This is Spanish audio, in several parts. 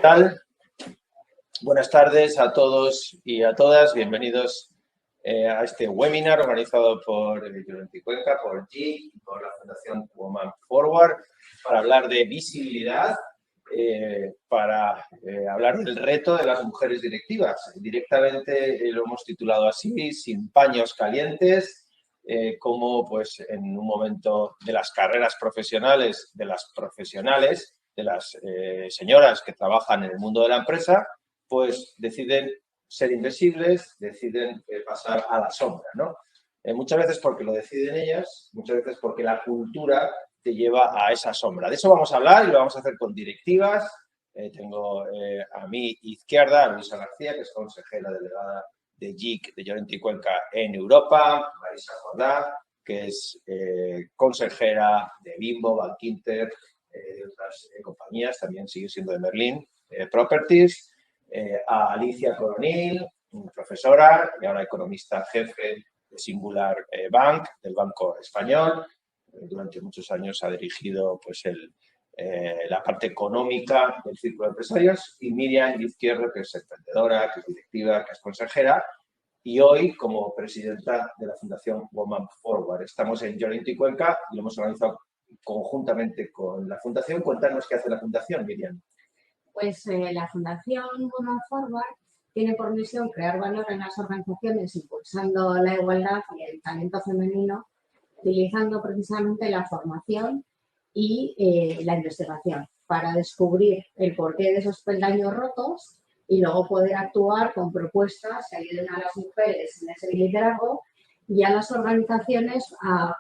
tal? Buenas tardes a todos y a todas. Bienvenidos a este webinar organizado por Llorente y Cuenca, por GIC y por la Fundación Women Forward para hablar de visibilidad, para hablar del reto de las mujeres directivas. Directamente lo hemos titulado así, sin paños calientes, como pues en un momento de las carreras profesionales, de las profesionales, de las señoras que trabajan en el mundo de la empresa, pues deciden ser invisibles, deciden pasar a la sombra, ¿no? Muchas veces porque lo deciden ellas, muchas veces porque la cultura te lleva a esa sombra. De eso vamos a hablar y lo vamos a hacer con directivas. Tengo a mi izquierda a Luisa García, que es consejera delegada de GIC, de Llorente y Cuenca en Europa, Marisa Jordá, que es consejera de Bimbo, Bankinter, de otras compañías, también sigue siendo de Merlin Properties, a Alicia Coronil, profesora y ahora economista jefe de Singular Bank, del Banco Español. Durante muchos años ha dirigido pues, la parte económica del Círculo de Empresarios, y Miriam Izquierdo, que es emprendedora, que es directiva, que es consejera, y hoy como presidenta de la Fundación Women Forward. Estamos en Llorente y Cuenca y lo hemos organizado conjuntamente con la Fundación. Cuéntanos qué hace la Fundación, Miriam. Pues la Fundación Women Forward tiene por misión crear valor en las organizaciones impulsando la igualdad y el talento femenino, utilizando precisamente la formación y la investigación para descubrir el porqué de esos peldaños rotos y luego poder actuar con propuestas que ayuden a las mujeres en ese liderazgo y a las organizaciones a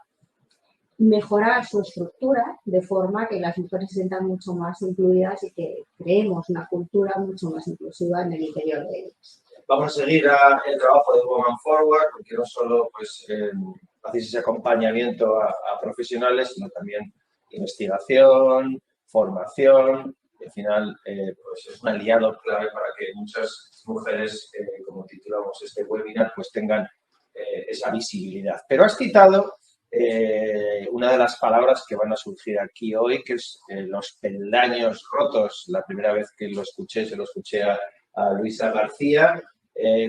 mejorar su estructura de forma que las mujeres se sientan mucho más incluidas y que creemos una cultura mucho más inclusiva en el interior de ellas. Vamos a seguir el trabajo de Women Forward, porque no solo pues, hacéis ese acompañamiento a profesionales, sino también investigación, formación, y al final pues es un aliado clave para que muchas mujeres, como titulamos este webinar, pues tengan esa visibilidad. Pero has citado una de las palabras que van a surgir aquí hoy, que es los peldaños rotos. La primera vez que lo escuché, se lo escuché a Luisa García.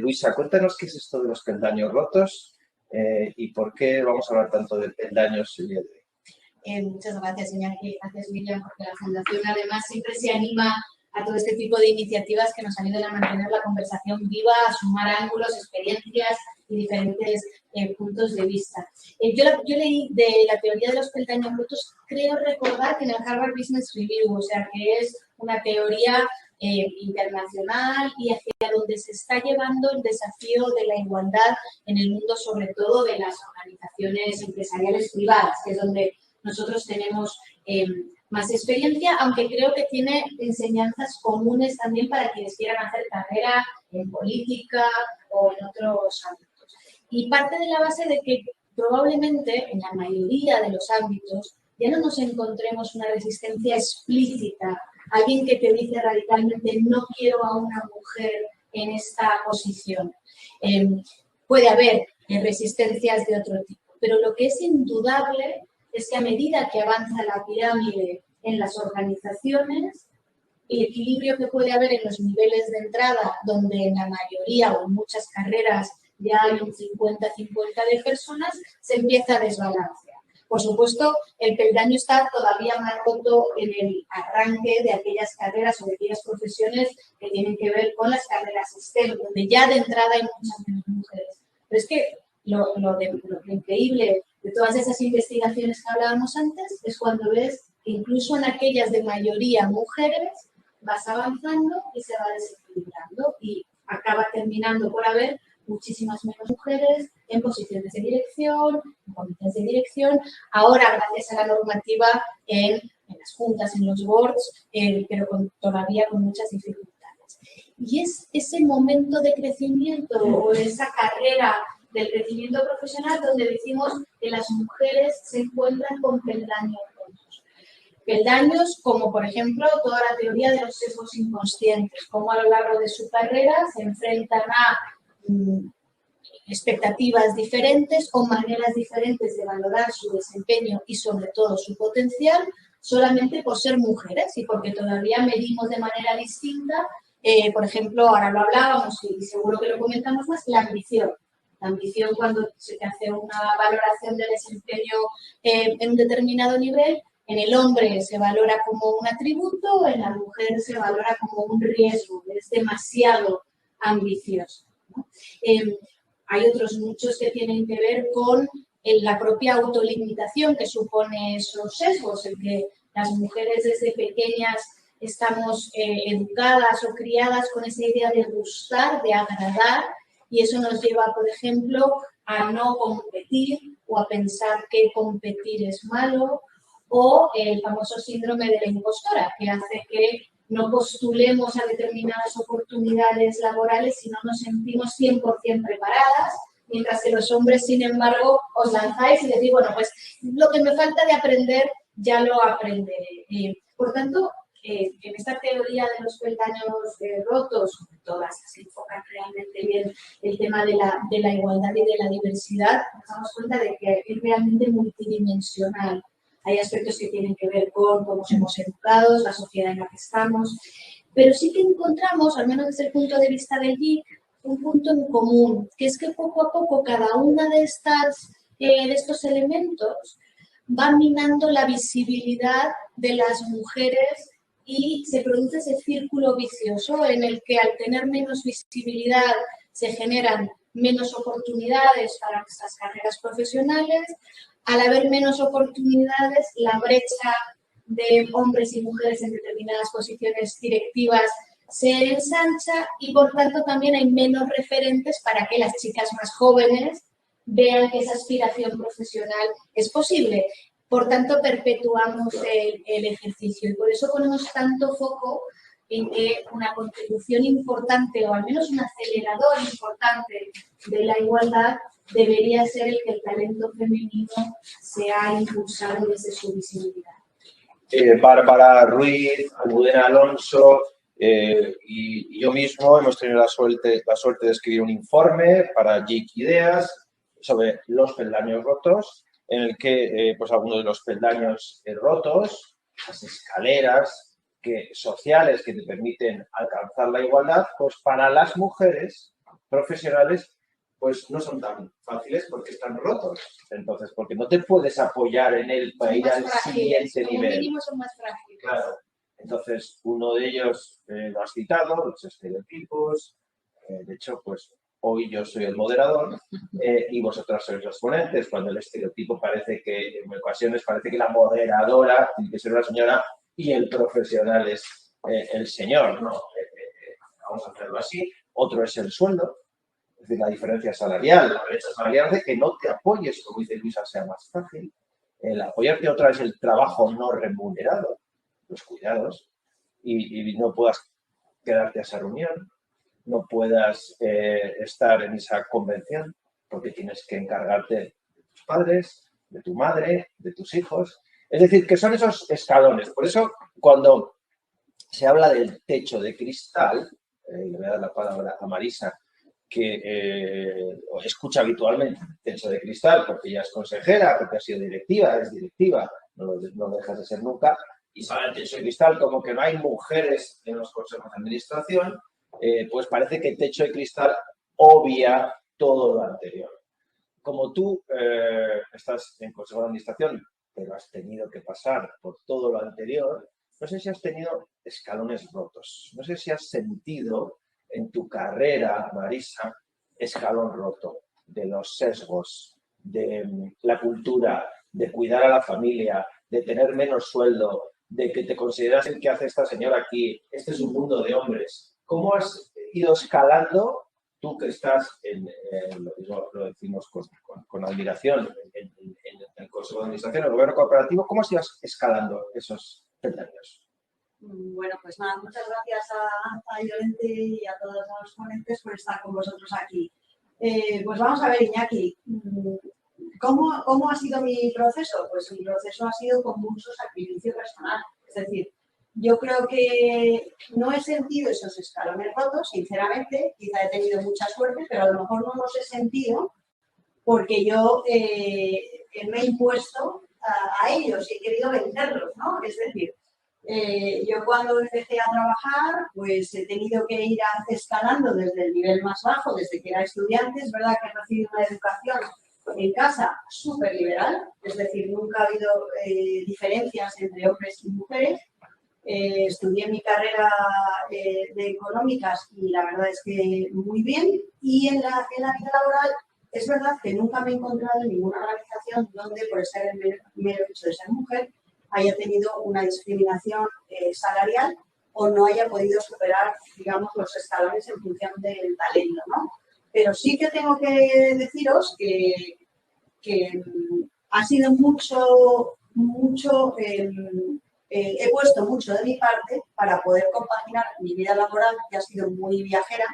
Luisa, cuéntanos qué es esto de los peldaños rotos y por qué vamos a hablar tanto de peldaños el día de hoy. Muchas gracias, gracias Miriam, porque la Fundación además siempre se anima a todo este tipo de iniciativas que nos ayuden a mantener la conversación viva, a sumar ángulos, experiencias y diferentes puntos de vista. Yo leí de la teoría de los peldaños rotos, creo recordar que en el Harvard Business Review, o sea que es una teoría internacional y hacia donde se está llevando el desafío de la igualdad en el mundo, sobre todo de las organizaciones empresariales privadas, que es donde nosotros tenemos más experiencia, aunque creo que tiene enseñanzas comunes también para quienes quieran hacer carrera en política o en otros ámbitos. Y parte de la base de que probablemente en la mayoría de los ámbitos ya no nos encontremos una resistencia explícita, alguien que te dice radicalmente no quiero a una mujer en esta posición. Puede haber resistencias de otro tipo, pero lo que es indudable es que a medida que avanza la pirámide en las organizaciones, el equilibrio que puede haber en los niveles de entrada, donde en la mayoría o en muchas carreras ya hay un 50-50 de personas, se empieza a desbalancear. Por supuesto, el peldaño está todavía más roto en el arranque de aquellas carreras o de aquellas profesiones que tienen que ver con las carreras STEM, donde ya de entrada hay muchas menos mujeres. Pero es que lo increíble de todas esas investigaciones que hablábamos antes es cuando ves que incluso en aquellas de mayoría mujeres vas avanzando y se va desequilibrando y acaba terminando por haber muchísimas menos mujeres en posiciones de dirección, en comités de dirección, ahora gracias a la normativa en las juntas, en los boards, pero todavía con muchas dificultades. Y es ese momento de crecimiento o esa carrera del crecimiento profesional donde decimos que las mujeres se encuentran con peldaños rotos. Peldaños como, por ejemplo, toda la teoría de los sesgos inconscientes, cómo a lo largo de su carrera se enfrentan a expectativas diferentes o maneras diferentes de valorar su desempeño y sobre todo su potencial solamente por ser mujeres y porque todavía medimos de manera distinta, por ejemplo, ahora lo hablábamos y seguro que lo comentamos más, la ambición. La ambición cuando se te hace una valoración de desempeño en un determinado nivel, en el hombre se valora como un atributo, en la mujer se valora como un riesgo, es demasiado ambicioso, ¿no? Hay otros muchos que tienen que ver con la propia autolimitación que supone esos sesgos, el que las mujeres desde pequeñas estamos educadas o criadas con esa idea de gustar, de agradar, y eso nos lleva, por ejemplo, a no competir o a pensar que competir es malo, o el famoso síndrome de la impostora, que hace que no postulemos a determinadas oportunidades laborales si no nos sentimos 100% preparadas, mientras que los hombres, sin embargo, os lanzáis y decís, bueno, pues lo que me falta de aprender ya lo aprenderé. Por tanto, en esta teoría de los peldaños rotos, todas se enfocan realmente bien el tema de la igualdad y de la diversidad, nos damos cuenta de que es realmente multidimensional. Hay aspectos que tienen que ver con cómo somos educados, la sociedad en la que estamos, pero sí que encontramos, al menos desde el punto de vista del GIC, un punto en común, que es que poco a poco cada una de estos elementos va minando la visibilidad de las mujeres y se produce ese círculo vicioso en el que al tener menos visibilidad se generan menos oportunidades para nuestras carreras profesionales. Al haber menos oportunidades, la brecha de hombres y mujeres en determinadas posiciones directivas se ensancha y, por tanto, también hay menos referentes para que las chicas más jóvenes vean que esa aspiración profesional es posible. Por tanto, perpetuamos el ejercicio y por eso ponemos tanto foco en que una contribución importante o al menos un acelerador importante de la igualdad debería ser el que el talento femenino sea impulsado desde su visibilidad. Bárbara Ruiz, Almudena Alonso y yo mismo hemos tenido la suerte de escribir un informe para GIC Ideas sobre los peldaños rotos, en el que pues algunos de los peldaños rotos, las escaleras sociales que te permiten alcanzar la igualdad, pues para las mujeres profesionales pues no son tan fáciles porque están rotos. Entonces, porque no te puedes apoyar en él para ir al siguiente nivel. Como mínimo son más frágiles. Claro. Entonces, uno de ellos lo has citado, los estereotipos. De hecho, pues hoy yo soy el moderador y vosotras sois los ponentes. Cuando el estereotipo parece que, en ocasiones, parece que la moderadora tiene que ser una señora y el profesional es el señor, ¿no? Vamos a hacerlo así. Otro es el sueldo. Es decir, la diferencia salarial, la brecha salarial hace que no te apoyes, como dice Luisa, sea más fácil. El apoyarte otra vez el trabajo no remunerado, los cuidados, y no puedas quedarte a esa reunión, no puedas estar en esa convención, porque tienes que encargarte de tus padres, de tu madre, de tus hijos. Es decir, que son esos escalones. Por eso, cuando se habla del techo de cristal, y le voy a dar la palabra a Marisa, que escucha habitualmente techo de cristal porque ella es consejera, porque ha sido directiva, es directiva, no dejas de ser nunca, y sale el techo de cristal como que no hay mujeres en los consejos de administración, pues parece que el techo de cristal obvia todo lo anterior. Como tú estás en consejo de administración, pero has tenido que pasar por todo lo anterior, no sé si has tenido escalones rotos, no sé si has sentido en tu carrera, Marisa, escalón roto de los sesgos, de la cultura, de cuidar a la familia, de tener menos sueldo, de que te consideras el que hace esta señora aquí. Este es un mundo de hombres. ¿Cómo has ido escalando, tú que estás, lo decimos con admiración, en el Consejo de Administración, en el Gobierno Cooperativo, cómo has ido escalando esos peldaños? Bueno, pues nada, muchas gracias a Llorente y a todos los ponentes por estar con vosotros aquí. Pues vamos a ver, Iñaki, ¿cómo ha sido mi proceso? Pues mi proceso ha sido con mucho sacrificio personal. Es decir, yo creo que no he sentido esos escalones rotos, sinceramente, quizá he tenido mucha suerte, pero a lo mejor no los he sentido porque yo me he impuesto a ellos y he querido vencerlos, ¿no? Es decir, yo cuando empecé a trabajar, pues he tenido que ir escalando desde el nivel más bajo, desde que era estudiante. Es verdad que he recibido una educación en casa súper liberal, es decir, nunca ha habido diferencias entre hombres y mujeres. Estudié mi carrera de económicas y la verdad es que muy bien. Y en la vida laboral es verdad que nunca me he encontrado en ninguna organización donde por ser el mero hecho de ser mujer haya tenido una discriminación salarial o no haya podido superar, digamos, los escalones en función del talento, ¿no? Pero sí que tengo que deciros que ha sido he puesto mucho de mi parte para poder compaginar mi vida laboral, que ha sido muy viajera,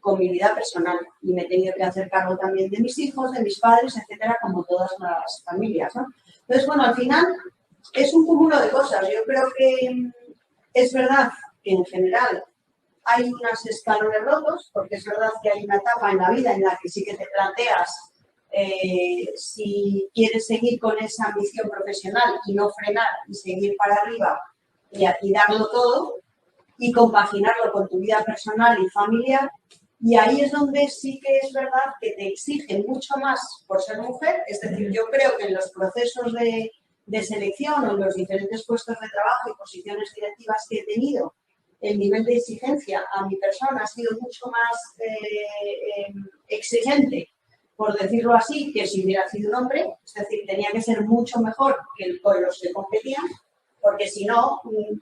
con mi vida personal. Y me he tenido que hacer cargo también de mis hijos, de mis padres, etcétera, como todas las familias, ¿no? Entonces, bueno, al final es un cúmulo de cosas. Yo creo que es verdad que en general hay unos escalones rotos, porque es verdad que hay una etapa en la vida en la que sí que te planteas si quieres seguir con esa ambición profesional y no frenar y seguir para arriba y darlo todo y compaginarlo con tu vida personal y familiar. Y ahí es donde sí que es verdad que te exigen mucho más por ser mujer. Es decir, yo creo que en los procesos de selección o en los diferentes puestos de trabajo y posiciones directivas que he tenido, el nivel de exigencia a mi persona ha sido mucho más exigente, por decirlo así, que si hubiera sido un hombre. Es decir, tenía que ser mucho mejor que con los que competían, porque si no, en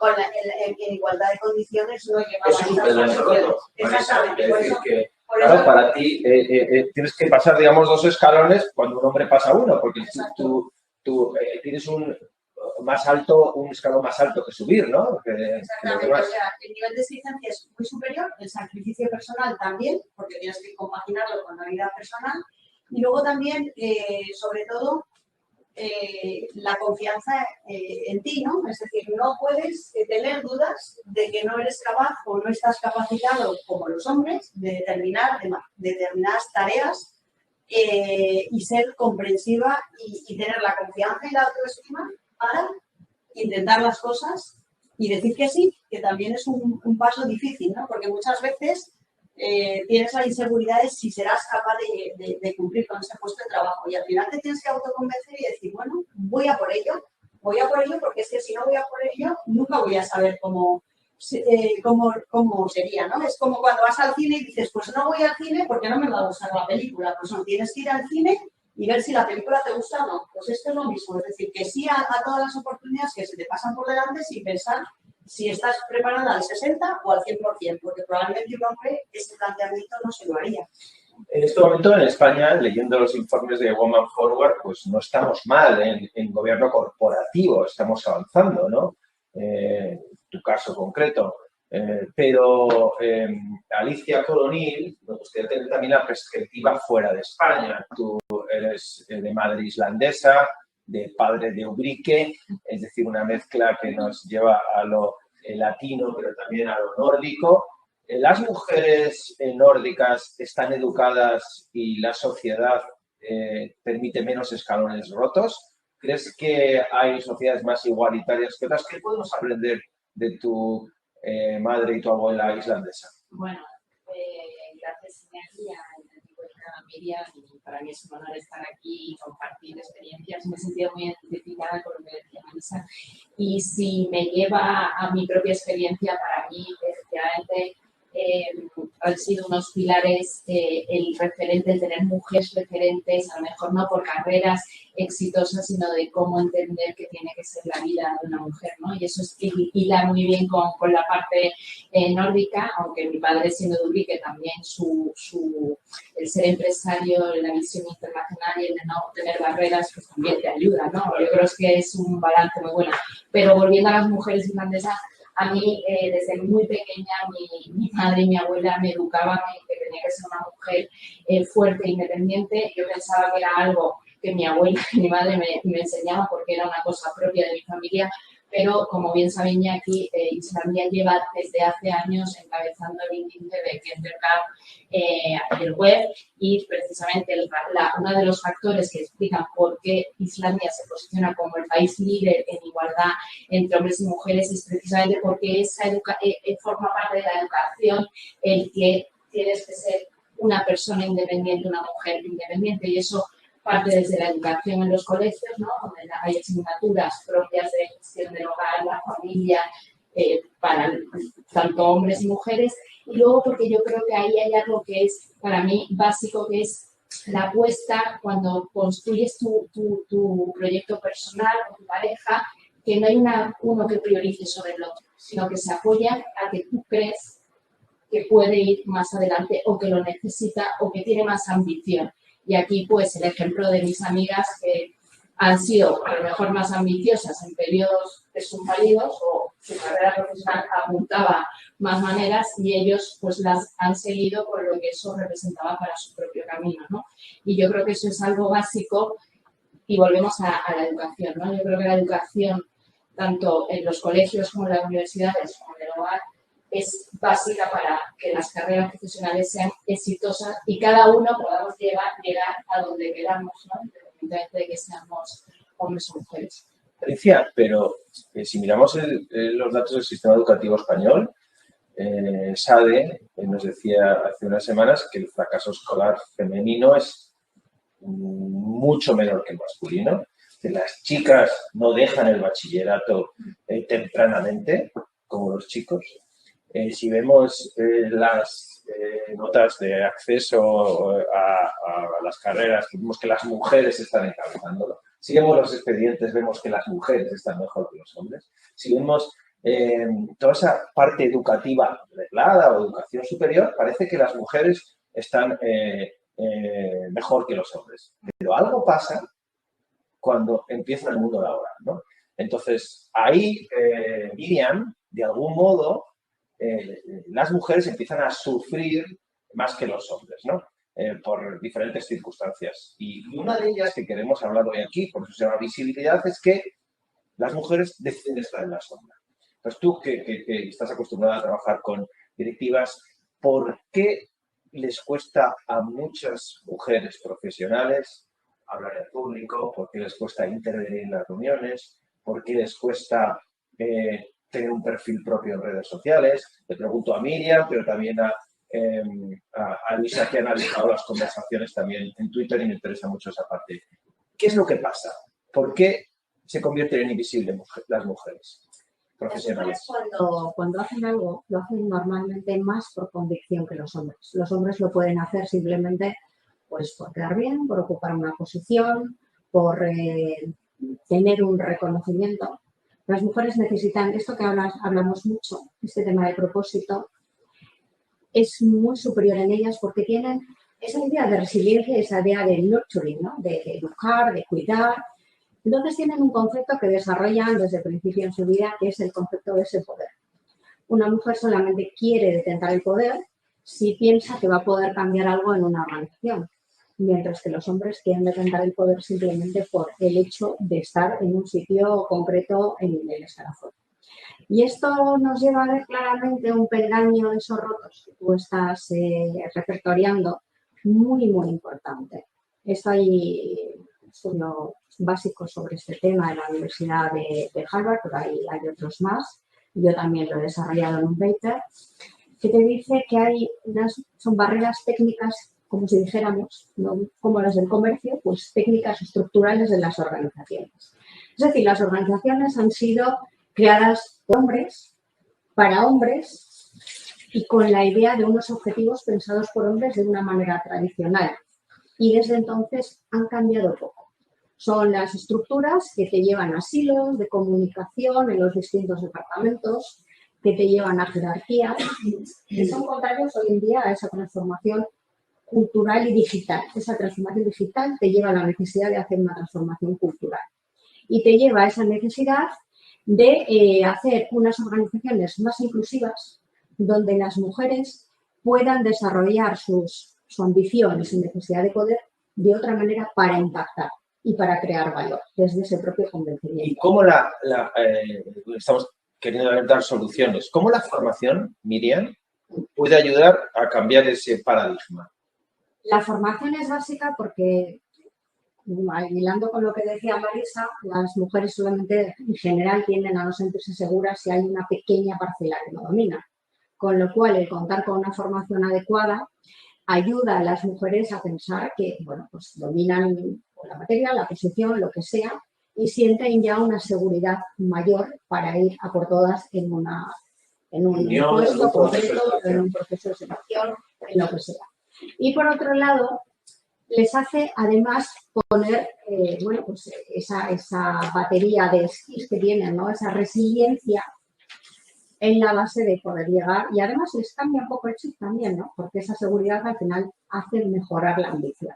igualdad de condiciones no llegaba a esas posiciones. Exactamente. Es decir, que, claro, para ti tienes que pasar, digamos, 2 escalones cuando un hombre pasa uno, porque tú tienes un escalón más alto que subir, ¿no? Exactamente. O sea, el nivel de exigencia es muy superior, el sacrificio personal también, porque tienes que compaginarlo con la vida personal. Y luego también, sobre todo, la confianza en ti, ¿no? Es decir, no puedes tener dudas de que no eres capaz o no estás capacitado, como los hombres, de determinar determinadas tareas y ser comprensiva y tener la confianza y la autoestima para intentar las cosas y decir que sí, que también es un paso difícil, ¿no? Porque muchas veces tienes la inseguridad de si serás capaz de cumplir con ese puesto de trabajo y al final te tienes que autoconvencer y decir, bueno, voy a por ello porque es que si no voy a por ello nunca voy a saber cómo sería, ¿no? Es como cuando vas al cine y dices, pues no voy al cine porque no me va a gustar la película. Pues no, tienes que ir al cine y ver si la película te gusta o no. Pues esto es lo mismo, es decir, que sí a todas las oportunidades que se te pasan por delante sin pensar si estás preparada al 60 o al 100%, porque probablemente un hombre ese planteamiento no se lo haría. En este momento en España, leyendo los informes de Women Forward, pues no estamos mal en gobierno corporativo, estamos avanzando, ¿no? Tu caso concreto. Pero Alicia Coronil, me gustaría tener también la perspectiva fuera de España. Tú eres de madre islandesa, de padre de Ubrique, es decir, una mezcla que nos lleva a lo latino, pero también a lo nórdico. ¿Las mujeres nórdicas están educadas y la sociedad permite menos escalones rotos? ¿Crees que hay sociedades más igualitarias que otras? ¿Qué podemos aprender de tu madre y tu abuela islandesa? Bueno, gracias a Miriam, y para mí es un honor estar aquí y compartir experiencias. Me he sentido muy identificada con lo que decía Marisa. Y si me lleva a mi propia experiencia, para mí, efectivamente, han sido unos pilares el referente, el tener mujeres referentes, a lo mejor no por carreras exitosas, sino de cómo entender que tiene que ser la vida de una mujer, ¿no? Y eso es hila muy bien con la parte nórdica, aunque mi padre siendo de Ubrique también el ser empresario, la visión internacional y el de no tener barreras, pues también te ayuda, ¿no? Yo creo que es un balance muy bueno. Pero volviendo a las mujeres islandesas, a mí, desde muy pequeña, mi madre y mi abuela me educaban en que tenía que ser una mujer fuerte e independiente. Yo pensaba que era algo que mi abuela y mi madre me enseñaban porque era una cosa propia de mi familia, pero como bien sabe Iñaki, Islandia lleva desde hace años encabezando el índice de Gender Gap del web y precisamente uno de los factores que explican por qué Islandia se posiciona como el país líder en igualdad entre hombres y mujeres es precisamente porque esa forma parte de la educación el que tienes que ser una persona independiente, una mujer independiente, y eso parte desde la educación en los colegios, ¿no? Donde hay asignaturas propias de gestión del hogar, la familia, para tanto hombres y mujeres. Y luego porque yo creo que ahí hay algo que es para mí básico, que es la apuesta cuando construyes tu proyecto personal con tu pareja, que no hay uno que priorice sobre el otro, sino que se apoya a que tú crees que puede ir más adelante o que lo necesita o que tiene más ambición. Y aquí, pues, el ejemplo de mis amigas que han sido, a lo mejor, más ambiciosas en periodos descompalidos o su carrera profesional apuntaba más maneras y ellos, pues, las han seguido por lo que eso representaba para su propio camino, ¿no? Y yo creo que eso es algo básico y volvemos a la educación, ¿no? Yo creo que la educación, tanto en los colegios como en las universidades como en el hogar, es básica para que las carreras profesionales sean exitosas y cada uno podamos llegar a donde queramos, ¿no? Independientemente de que seamos hombres o mujeres. Alicia, pero si miramos los datos del sistema educativo español, SADE nos decía hace unas semanas que el fracaso escolar femenino es mucho menor que el masculino, que las chicas no dejan el bachillerato tempranamente, como los chicos. Si vemos las notas de acceso a las carreras, vemos que las mujeres están encabezándolo. Si vemos los expedientes, vemos que las mujeres están mejor que los hombres. Si vemos toda esa parte educativa reglada o educación superior, parece que las mujeres están mejor que los hombres. Pero algo pasa cuando empieza el mundo laboral, ¿no? Entonces, ahí, Miriam, de algún modo, las mujeres empiezan a sufrir más que los hombres, ¿no? Por diferentes circunstancias. Y una de ellas que queremos hablar hoy aquí, por eso se llama visibilidad, es que las mujeres deciden estar en la sombra. Entonces tú, que estás acostumbrada a trabajar con directivas, ¿por qué les cuesta a muchas mujeres profesionales hablar en público? ¿Por qué les cuesta intervenir en las reuniones? ¿Por qué les cuesta tener un perfil propio en redes sociales? Le pregunto a Miriam, pero también a Luisa, que ha analizado las conversaciones también en Twitter y me interesa mucho esa parte. ¿Qué es lo que pasa? ¿Por qué se convierten en invisibles las mujeres profesionales? Cuando hacen algo, lo hacen normalmente más por convicción que los hombres. Los hombres lo pueden hacer simplemente pues, por quedar bien, por ocupar una posición, por tener un reconocimiento. Las mujeres necesitan, esto que hablamos mucho, este tema de propósito, es muy superior en ellas porque tienen esa idea de resiliencia, esa idea de nurturing, ¿no? De educar, de cuidar. Entonces tienen un concepto que desarrollan desde el principio en su vida, que es el concepto de ese poder. Una mujer solamente quiere detentar el poder si piensa que va a poder cambiar algo en una organización, mientras que los hombres quieren detentar el poder simplemente por el hecho de estar en un sitio concreto en el escalafón. Y esto nos lleva a ver claramente un peldaño de esos rotos que tú estás repertoriando muy, muy importante. Hay estudios básicos sobre este tema en la Universidad de Harvard, pero hay otros más. Yo también lo he desarrollado en un paper, que te dice que son barreras técnicas, como si dijéramos, ¿no? Como las del comercio, pues técnicas estructurales de las organizaciones. Es decir, las organizaciones han sido creadas por hombres, para hombres, y con la idea de unos objetivos pensados por hombres de una manera tradicional. Y desde entonces han cambiado poco. Son las estructuras que te llevan a silos de comunicación en los distintos departamentos, que te llevan a jerarquías, que son contrarios hoy en día a esa transformación cultural y digital. Esa transformación digital te lleva a la necesidad de hacer una transformación cultural. Y te lleva a esa necesidad de hacer unas organizaciones más inclusivas, donde las mujeres puedan desarrollar su ambición y su necesidad de poder de otra manera para impactar. y para crear valor desde ese propio convencimiento. ¿Y cómo estamos queriendo dar soluciones? ¿Cómo la formación, Miriam, puede ayudar a cambiar ese paradigma? La formación es básica porque, hilando con lo que decía Marisa, las mujeres solamente en general tienden a no sentirse seguras si hay una pequeña parcela que no dominan. Con lo cual, el contar con una formación adecuada ayuda a las mujeres a pensar que, bueno, pues dominan la materia, la posición, lo que sea, y sienten ya una seguridad mayor para ir a por todas en un puesto concreto, en un proceso de selección, en lo que sea. Y por otro lado, les hace además poner bueno, pues esa batería de skills que tienen, ¿no? Esa resiliencia en la base de poder llegar, y además les cambia un poco el chip también, ¿no? Porque esa seguridad al final hace mejorar la ambición.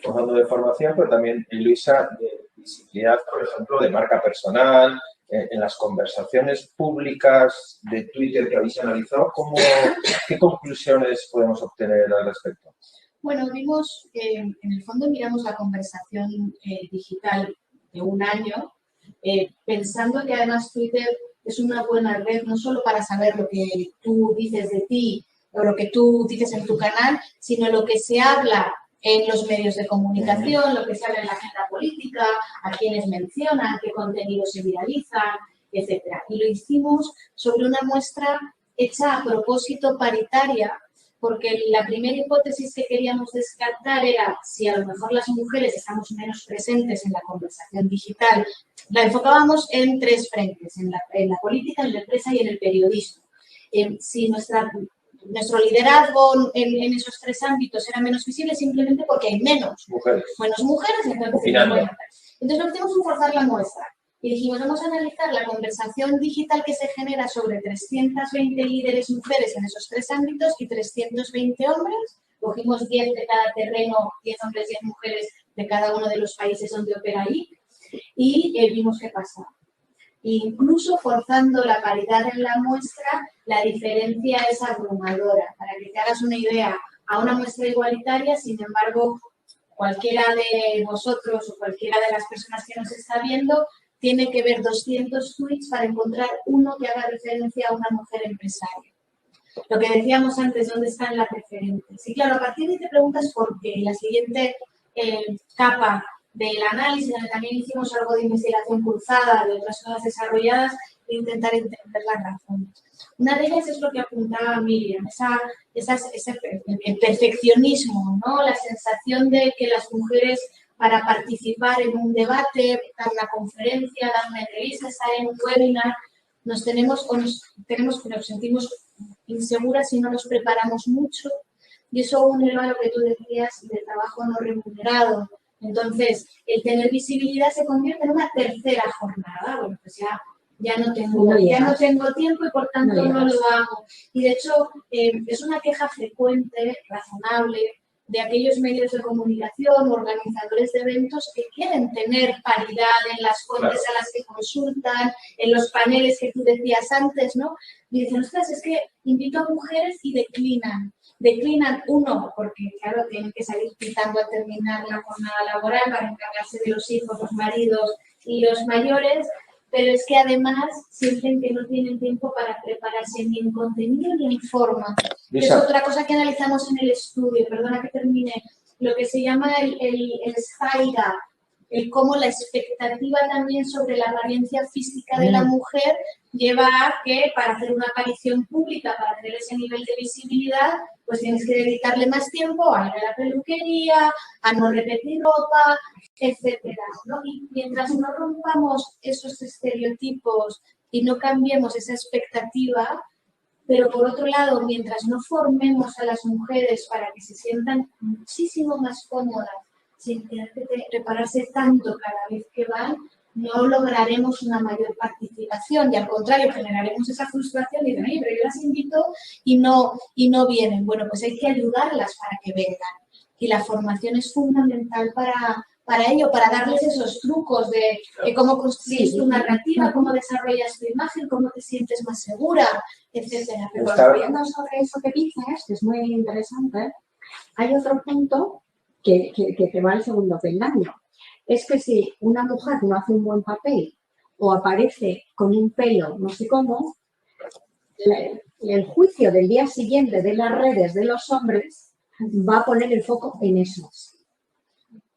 Hablando de formación, pero también, Luisa, de visibilidad, por ejemplo, de marca personal, en las conversaciones públicas de Twitter que habéis analizado, ¿qué conclusiones podemos obtener al respecto? Bueno, vimos, en el fondo miramos la conversación digital de un año, pensando que además Twitter es una buena red no solo para saber lo que tú dices de ti o lo que tú dices en tu canal, sino lo que se habla en los medios de comunicación, lo que se habla en la agenda política, a quienes mencionan, qué contenidos se viralizan, etc. Y lo hicimos sobre una muestra hecha a propósito paritaria, porque la primera hipótesis que queríamos descartar era si a lo mejor las mujeres estamos menos presentes en la conversación digital. La enfocábamos en tres frentes, en la política, en la empresa y en el periodismo. Si nuestro liderazgo en esos tres ámbitos era menos visible simplemente porque hay menos mujeres. Entonces lo que hicimos fue forzar la muestra. Y dijimos, vamos a analizar la conversación digital que se genera sobre 320 líderes mujeres en esos tres ámbitos y 320 hombres. Cogimos 10 de cada terreno, 10 hombres, 10 mujeres de cada uno de los países donde opera ahí y vimos qué pasaba. Incluso forzando la paridad en la muestra, la diferencia es abrumadora. Para que te hagas una idea, a una muestra igualitaria, sin embargo, cualquiera de vosotros o cualquiera de las personas que nos está viendo tiene que ver 200 tweets para encontrar uno que haga referencia a una mujer empresaria. Lo que decíamos antes, ¿dónde están las referentes? Y claro, a partir de ahí te preguntas por qué. La siguiente capa del análisis, donde también hicimos algo de investigación cruzada de otras cosas desarrolladas, e intentar entender las razones. Una de ellas es lo que apuntaba Miriam, el perfeccionismo, ¿no? La sensación de que las mujeres, para participar en un debate, dar una conferencia, dar una entrevista, estar en un webinar, nos sentimos inseguras si no nos preparamos mucho, y eso une a lo que tú decías del trabajo no remunerado. Entonces, el tener visibilidad se convierte en una tercera jornada. Bueno, pues ya no tengo tiempo y por tanto no lo hago. Y de hecho, es una queja frecuente, razonable, de aquellos medios de comunicación o organizadores de eventos que quieren tener paridad en las fuentes a las que consultan, en los paneles que tú decías antes, ¿no? Y dicen, ostras, es que invito a mujeres y declinan. Declinan, uno, porque claro, tienen que salir pitando a terminar la jornada laboral para encargarse de los hijos, los maridos y los mayores, pero es que además sienten que no tienen tiempo para prepararse ni en contenido ni en forma. Es otra cosa que analizamos en el estudio, perdona que termine, lo que se llama el Sky Gap, el cómo la expectativa también sobre la apariencia física de la mujer lleva a que para hacer una aparición pública, para tener ese nivel de visibilidad, pues tienes que dedicarle más tiempo a ir a la peluquería, a no repetir ropa, etcétera, ¿no? Y mientras no rompamos esos estereotipos y no cambiemos esa expectativa, pero por otro lado, mientras no formemos a las mujeres para que se sientan muchísimo más cómodas, sin tener que prepararse tanto cada vez que van, no lograremos una mayor participación y al contrario generaremos esa frustración y dicen, oye, pero yo las invito y no vienen. Bueno, pues hay que ayudarlas para que vengan y la formación es fundamental para ello, para darles esos trucos de cómo construyes tu narrativa, cómo desarrollas tu imagen, cómo te sientes más segura, etcétera. Pero volviendo sobre eso que dices, que es muy interesante, hay otro punto que te va al segundo peldaño. es que si una mujer no hace un buen papel o aparece con un pelo no sé cómo, el juicio del día siguiente de las redes de los hombres va a poner el foco en eso.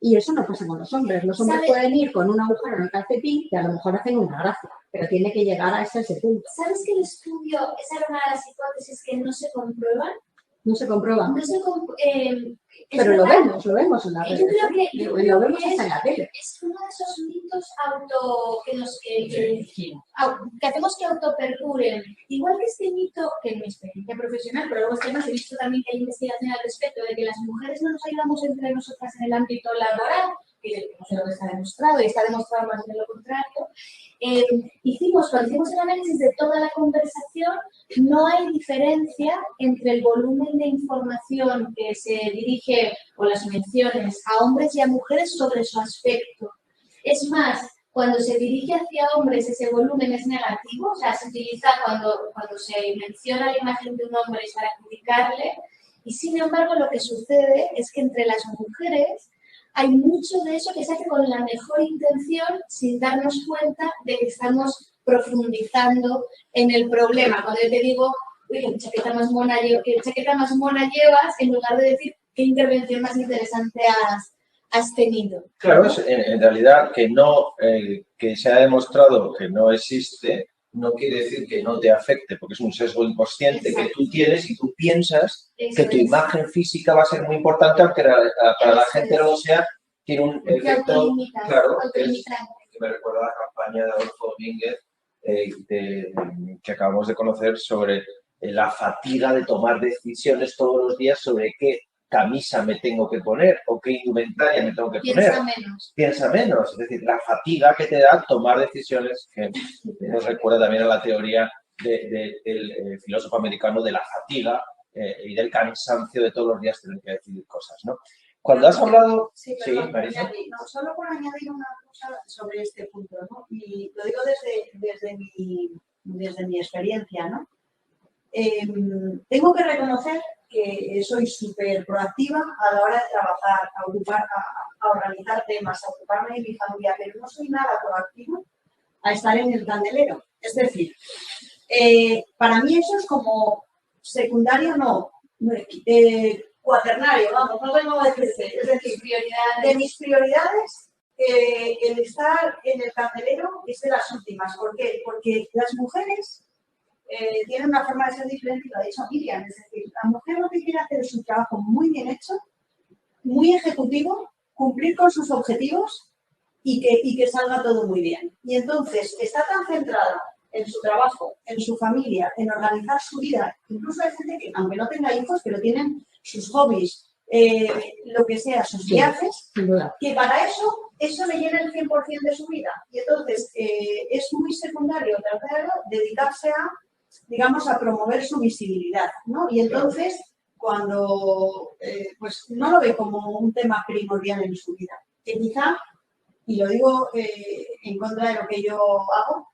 Y eso no pasa con los hombres. Los hombres pueden ir con una agujero en el calcetín que a lo mejor hacen una gracia, pero tiene que llegar a ese punto. ¿Sabes que el estudio, esa era una de las hipótesis que no se comprueban? No se comprueba. No se pero lo vemos en la red. Yo creo que lo vemos hasta en la tele. Es uno de esos mitos que hacemos que autoperduren. Igual que este mito, que en mi experiencia profesional, pero luego además he visto también que hay investigación al respecto de que las mujeres no nos ayudamos entre nosotras en el ámbito laboral, que no sé lo que está demostrado, y está demostrado más bien lo contrario. Cuando hicimos el análisis de toda la conversación, no hay diferencia entre el volumen de información que se dirige o las menciones a hombres y a mujeres sobre su aspecto. Es más, cuando se dirige hacia hombres ese volumen es negativo, o sea, se utiliza cuando se menciona la imagen de un hombre para criticarle, y sin embargo lo que sucede es que entre las mujeres hay mucho de eso que se hace con la mejor intención sin darnos cuenta de que estamos profundizando en el problema. Cuando yo te digo, uy, qué chaqueta más mona llevas, en lugar de decir qué intervención más interesante has tenido. Claro, en realidad que se ha demostrado que no existe, no quiere decir que no te afecte, porque es un sesgo inconsciente. Exacto. Que tú tienes y tú piensas que tu imagen física va a ser muy importante, aunque para la gente no lo sea, tiene un efecto, claro, que me recuerda a la campaña de Adolfo Domínguez que acabamos de conocer sobre la fatiga de tomar decisiones todos los días sobre qué camisa me tengo que poner o qué indumentaria me tengo que poner. Piensa menos. Es decir, la fatiga que te da tomar decisiones, que nos recuerda también a la teoría del filósofo americano de la fatiga y del cansancio de todos los días tener que decidir cosas, ¿no? Cuando has hablado... Sí, Marisa. No, solo por añadir una cosa sobre este punto, ¿no? Y lo digo desde mi experiencia, ¿no? Tengo que reconocer que soy súper proactiva a la hora de trabajar, a organizar temas, a ocuparme de mi familia, pero no soy nada proactiva a estar en el candelero. Es decir, para mí eso es como secundario, cuaternario, vamos, no vengo a decirte. Es decir, de mis prioridades, el estar en el candelero es de las últimas. ¿Por qué? Porque las mujeres tienen una forma de ser diferente, y lo ha dicho Miriam. Es decir, la mujer lo que quiere hacer es un trabajo muy bien hecho, muy ejecutivo, cumplir con sus objetivos y que salga todo muy bien. Y entonces está tan centrada en su trabajo, en su familia, en organizar su vida. Incluso hay gente que, aunque no tenga hijos, pero tienen sus hobbies, lo que sea, sus viajes, que para eso le llena el 100% de su vida. Y entonces es muy secundario dedicarse a promover su visibilidad, ¿no? Y entonces, cuando pues no lo ve como un tema primordial en su vida, que quizá, y lo digo en contra de lo que yo hago,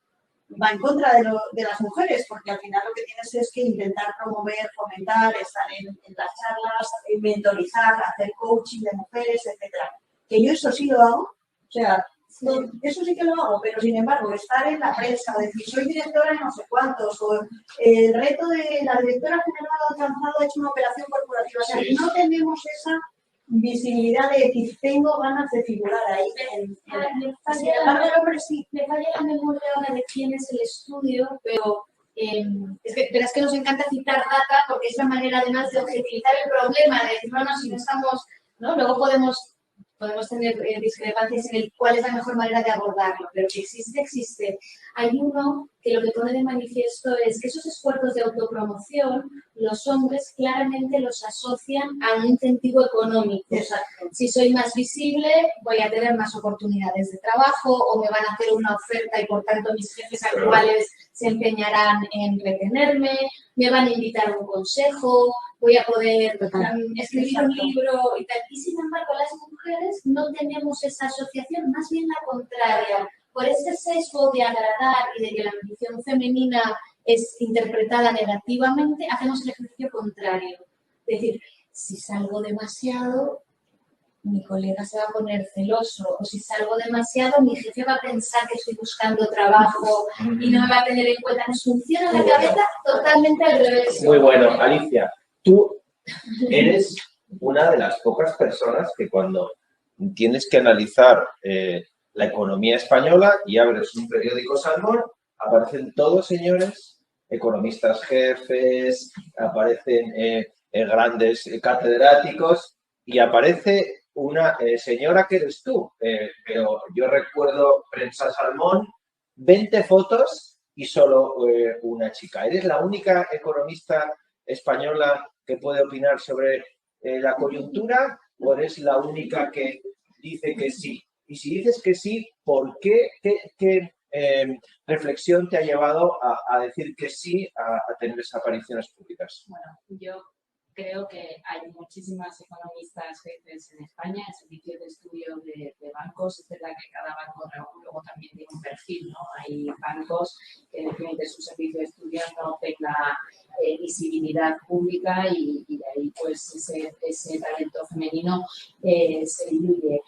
va en contra de las mujeres, porque al final lo que tienes es que intentar promover, fomentar, estar en las charlas, mentorizar, hacer coaching de mujeres, etcétera. Que yo eso sí lo hago, o sea, eso sí que lo hago, pero sin embargo, estar en la prensa, decir, soy directora de no sé cuántos, o el reto de la directora general ha alcanzado, ha hecho una operación corporativa, o sea, no tenemos esa visibilidad de decir, tengo ganas de figurar ahí. Me falla la memoria ahora de quién es el estudio, pero verás que nos encanta citar data porque es la manera además de objetivizar el problema, de decir, no, si no estamos, ¿no? Luego podemos tener discrepancias en cuál es la mejor manera de abordarlo, pero que existe. Hay uno que lo que pone de manifiesto es que esos esfuerzos de autopromoción, los hombres claramente los asocian a un incentivo económico. Exacto. Si soy más visible, voy a tener más oportunidades de trabajo o me van a hacer una oferta y por tanto mis jefes actuales se empeñarán en retenerme, me van a invitar a un consejo, voy a poder escribir un libro y tal. Y sin embargo, las mujeres no tenemos esa asociación, más bien la contraria. Por ese sesgo de agradar y de que la ambición femenina es interpretada negativamente, hacemos el ejercicio contrario. Es decir, si salgo demasiado, mi colega se va a poner celoso, o si salgo demasiado, mi jefe va a pensar que estoy buscando trabajo y no me va a tener en cuenta. Nos funciona la cabeza totalmente al revés. Muy bueno, Alicia. Tú eres una de las pocas personas que cuando tienes que analizar la economía española y abres un periódico Salmón, aparecen todos señores, economistas jefes, aparecen grandes catedráticos y aparece una señora que eres tú. Pero yo recuerdo Prensa Salmón, 20 fotos y solo una chica. ¿Eres la única economista española que puede opinar sobre la coyuntura o eres la única que dice que sí? Y si dices que sí, ¿por qué? ¿Qué reflexión te ha llevado a decir que sí a tener esas apariciones públicas? Bueno, yo creo que hay muchísimas economistas jefes en España, en servicios de estudio de bancos. Es verdad que cada banco luego también tiene un perfil, ¿no? Hay bancos que definen que su servicio de estudio no tenga visibilidad pública y de ahí pues ese talento femenino se diluye.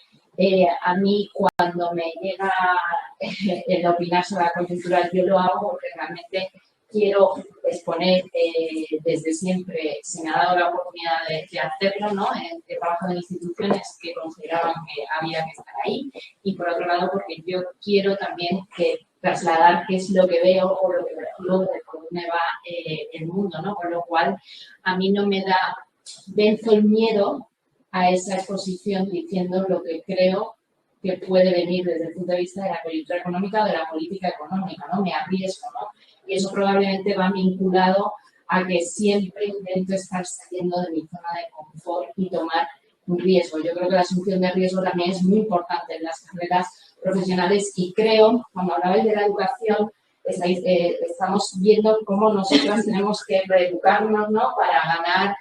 A mí cuando me llega el opinar sobre la coyuntura, yo lo hago porque realmente quiero exponer desde siempre, se me ha dado la oportunidad de hacerlo, ¿no? He trabajado en instituciones que consideraban que había que estar ahí y por otro lado porque yo quiero también trasladar qué es lo que veo o lo que percibo de por dónde va el mundo, ¿no? Con lo cual a mí no me da, venzo el miedo a esa exposición diciendo lo que creo que puede venir desde el punto de vista de la coyuntura económica o de la política económica, ¿no? Me arriesgo, ¿no? Y eso probablemente va vinculado a que siempre intento estar saliendo de mi zona de confort y tomar un riesgo. Yo creo que la asunción de riesgo también es muy importante en las carreras profesionales y creo, cuando hablabais de la educación, estamos viendo cómo nosotras tenemos que reeducarnos, ¿no? Para ganar,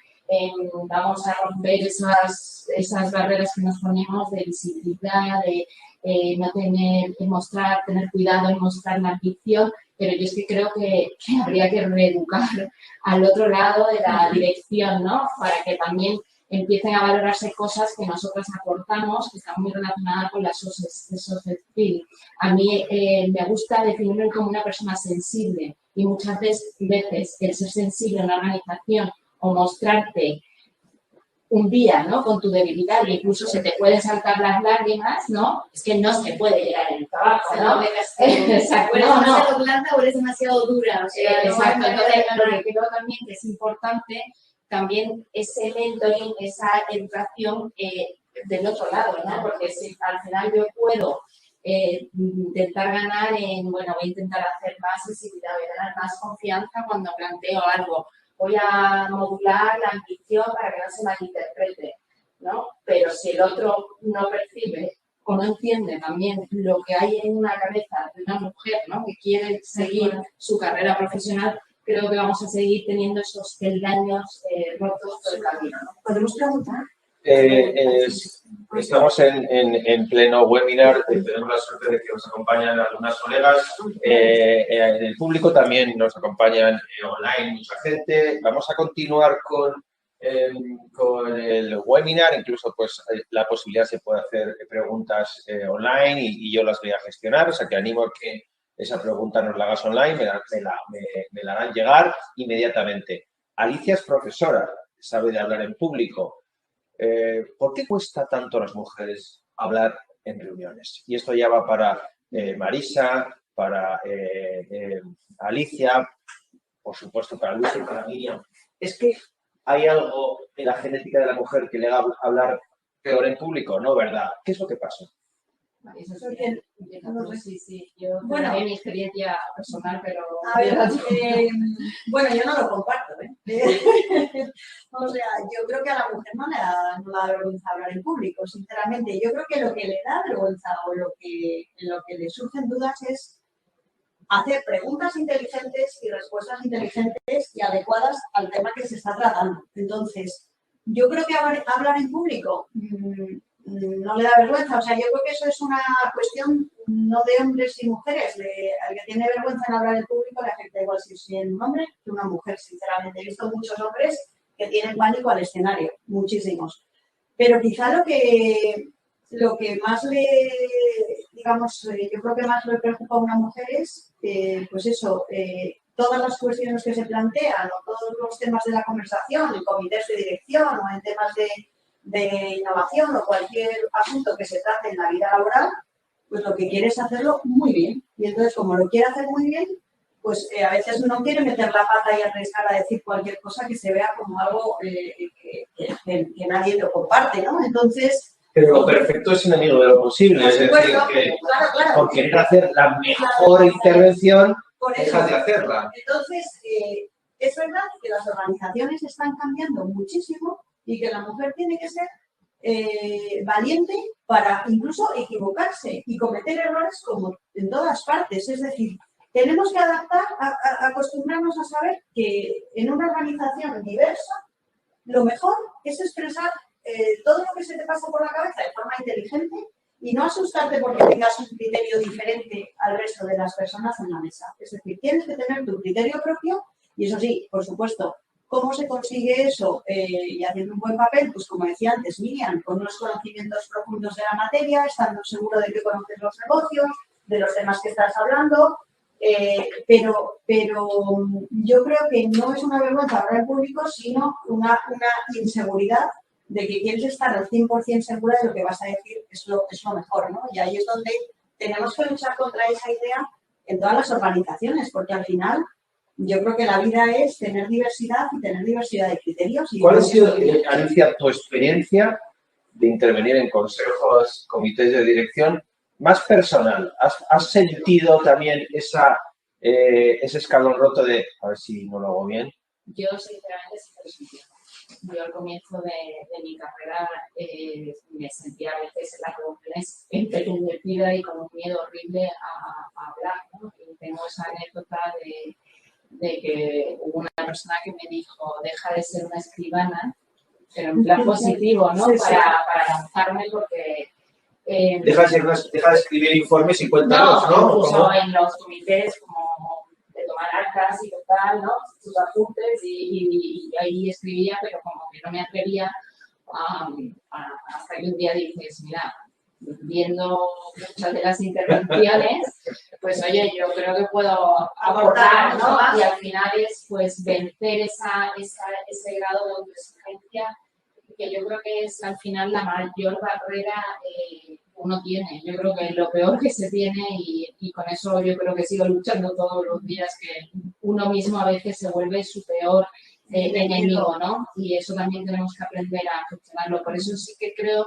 vamos a romper esas barreras que nos ponemos de visibilidad, de no tener que mostrar, tener cuidado en mostrar la ficción, pero yo es que creo que habría que reeducar al otro lado de la dirección, ¿no? Para que también empiecen a valorarse cosas que nosotras aportamos, que están muy relacionadas con las soft skills. A mí me gusta definirme como una persona sensible y muchas veces el ser sensible en una organización o mostrarte un día, ¿no? Con tu debilidad e incluso se te pueden saltar las lágrimas, ¿no? Es que no se puede llegar en el trabajo, ¿no? Exacto. Eres demasiado blanda o eres demasiado dura. O sea, exacto. Entonces, lo que creo también que es importante también ese mentoring, esa educación del otro lado, ¿no? Porque si al final yo puedo intentar ganar voy a intentar hacer más visibilidad, voy a ganar más confianza cuando planteo algo. Voy a modular la ambición para que no se malinterprete, ¿no? Pero si el otro no percibe o no entiende también lo que hay en una cabeza de una mujer, ¿no? Que quiere seguir su carrera profesional, creo que vamos a seguir teniendo esos peldaños rotos por el camino, ¿no? ¿Podemos preguntar? Estamos en pleno webinar, tenemos la suerte de que nos acompañan algunas colegas, en el público también nos acompañan online mucha gente. Vamos a continuar con el webinar, incluso pues la posibilidad se puede hacer preguntas online y yo las voy a gestionar, o sea que animo a que esa pregunta nos la hagas online, me la harán llegar inmediatamente. Alicia es profesora, sabe de hablar en público. ¿Por qué cuesta tanto a las mujeres hablar en reuniones? Y esto ya va para Marisa, para Alicia, por supuesto para Luis y para Miriam. ¿Es que hay algo en la genética de la mujer que le haga hablar peor en público? No, ¿verdad? ¿Qué es lo que pasa? Eso sí, yo Bueno, tengo mi experiencia personal, pero... A ver, bueno, yo no lo comparto, ¿eh? O sea, yo creo que a la mujer no le da vergüenza hablar en público, sinceramente. Yo creo que lo que le da vergüenza o lo que le surgen dudas es hacer preguntas inteligentes y respuestas inteligentes y adecuadas al tema que se está tratando. Entonces, yo creo que hablar en público no le da vergüenza. O sea, yo creo que eso es una cuestión no de hombres y mujeres. Al que tiene vergüenza en hablar en público le afecta igual si es un hombre que una mujer, sinceramente. He visto muchos hombres que tienen pánico al escenario, muchísimos. Pero quizá lo que más digamos, yo creo que más le preocupa a una mujer es, pues eso, todas las cuestiones que se plantean o todos los temas de la conversación, en comités de dirección o en temas de innovación o cualquier asunto que se trate en la vida laboral, pues lo que quiere es hacerlo muy bien. Y entonces, como lo quiere hacer muy bien, pues a veces no quiere meter la pata y arriesgar a decir cualquier cosa que se vea como algo que nadie lo comparte, ¿no? Entonces... Pero lo perfecto es enemigo de lo posible. Por supuesto, es decir, que claro. por querer hacer la mejor intervención, dejas de hacerla. Entonces, es verdad que las organizaciones están cambiando muchísimo y que la mujer tiene que ser valiente para incluso equivocarse y cometer errores como en todas partes. Es decir, tenemos que acostumbrarnos a saber que en una organización diversa lo mejor es expresar todo lo que se te pasa por la cabeza de forma inteligente y no asustarte porque tengas un criterio diferente al resto de las personas en la mesa. Es decir, tienes que tener tu criterio propio y eso sí, por supuesto, ¿cómo se consigue eso? Y haciendo un buen papel, pues como decía antes Miriam, con unos conocimientos profundos de la materia, estando seguro de que conoces los negocios, de los temas que estás hablando, pero yo creo que no es una vergüenza hablar en público, sino una inseguridad de que quieres estar al 100% segura de lo que vas a decir es lo mejor, ¿no? Y ahí es donde tenemos que luchar contra esa idea en todas las organizaciones, porque al final yo creo que la vida es tener diversidad y tener diversidad de criterios. Y ¿cuál ha sido, Alicia, tu experiencia de intervenir en consejos, comités de dirección más personal? ¿Has sentido también ese escalón roto de a ver si no lo hago bien? Yo, sinceramente, sí que lo sentí. Yo al comienzo de mi carrera me sentía a veces en las reuniones entumecida y con un miedo horrible a hablar, ¿no? Y tengo esa anécdota de que hubo una persona que me dijo, deja de ser una escribana, pero en plan positivo, ¿no? Sí. Para lanzarme porque... Deja de escribir informes y cuéntanos, ¿no? Incluso en los comités, como de tomar actas y tal, ¿no? Sus apuntes y ahí escribía, pero como que no me atrevía hasta que un día dices, mira, viendo muchas de las intervenciones, pues oye, yo creo que puedo aportar, ¿no? Y al final es pues vencer ese grado de autoexigencia que yo creo que es al final la mayor barrera que uno tiene. Yo creo que es lo peor que se tiene y con eso yo creo que sigo luchando todos los días, que uno mismo a veces se vuelve su peor enemigo, ¿no? Y eso también tenemos que aprender a gestionarlo. Por eso sí que creo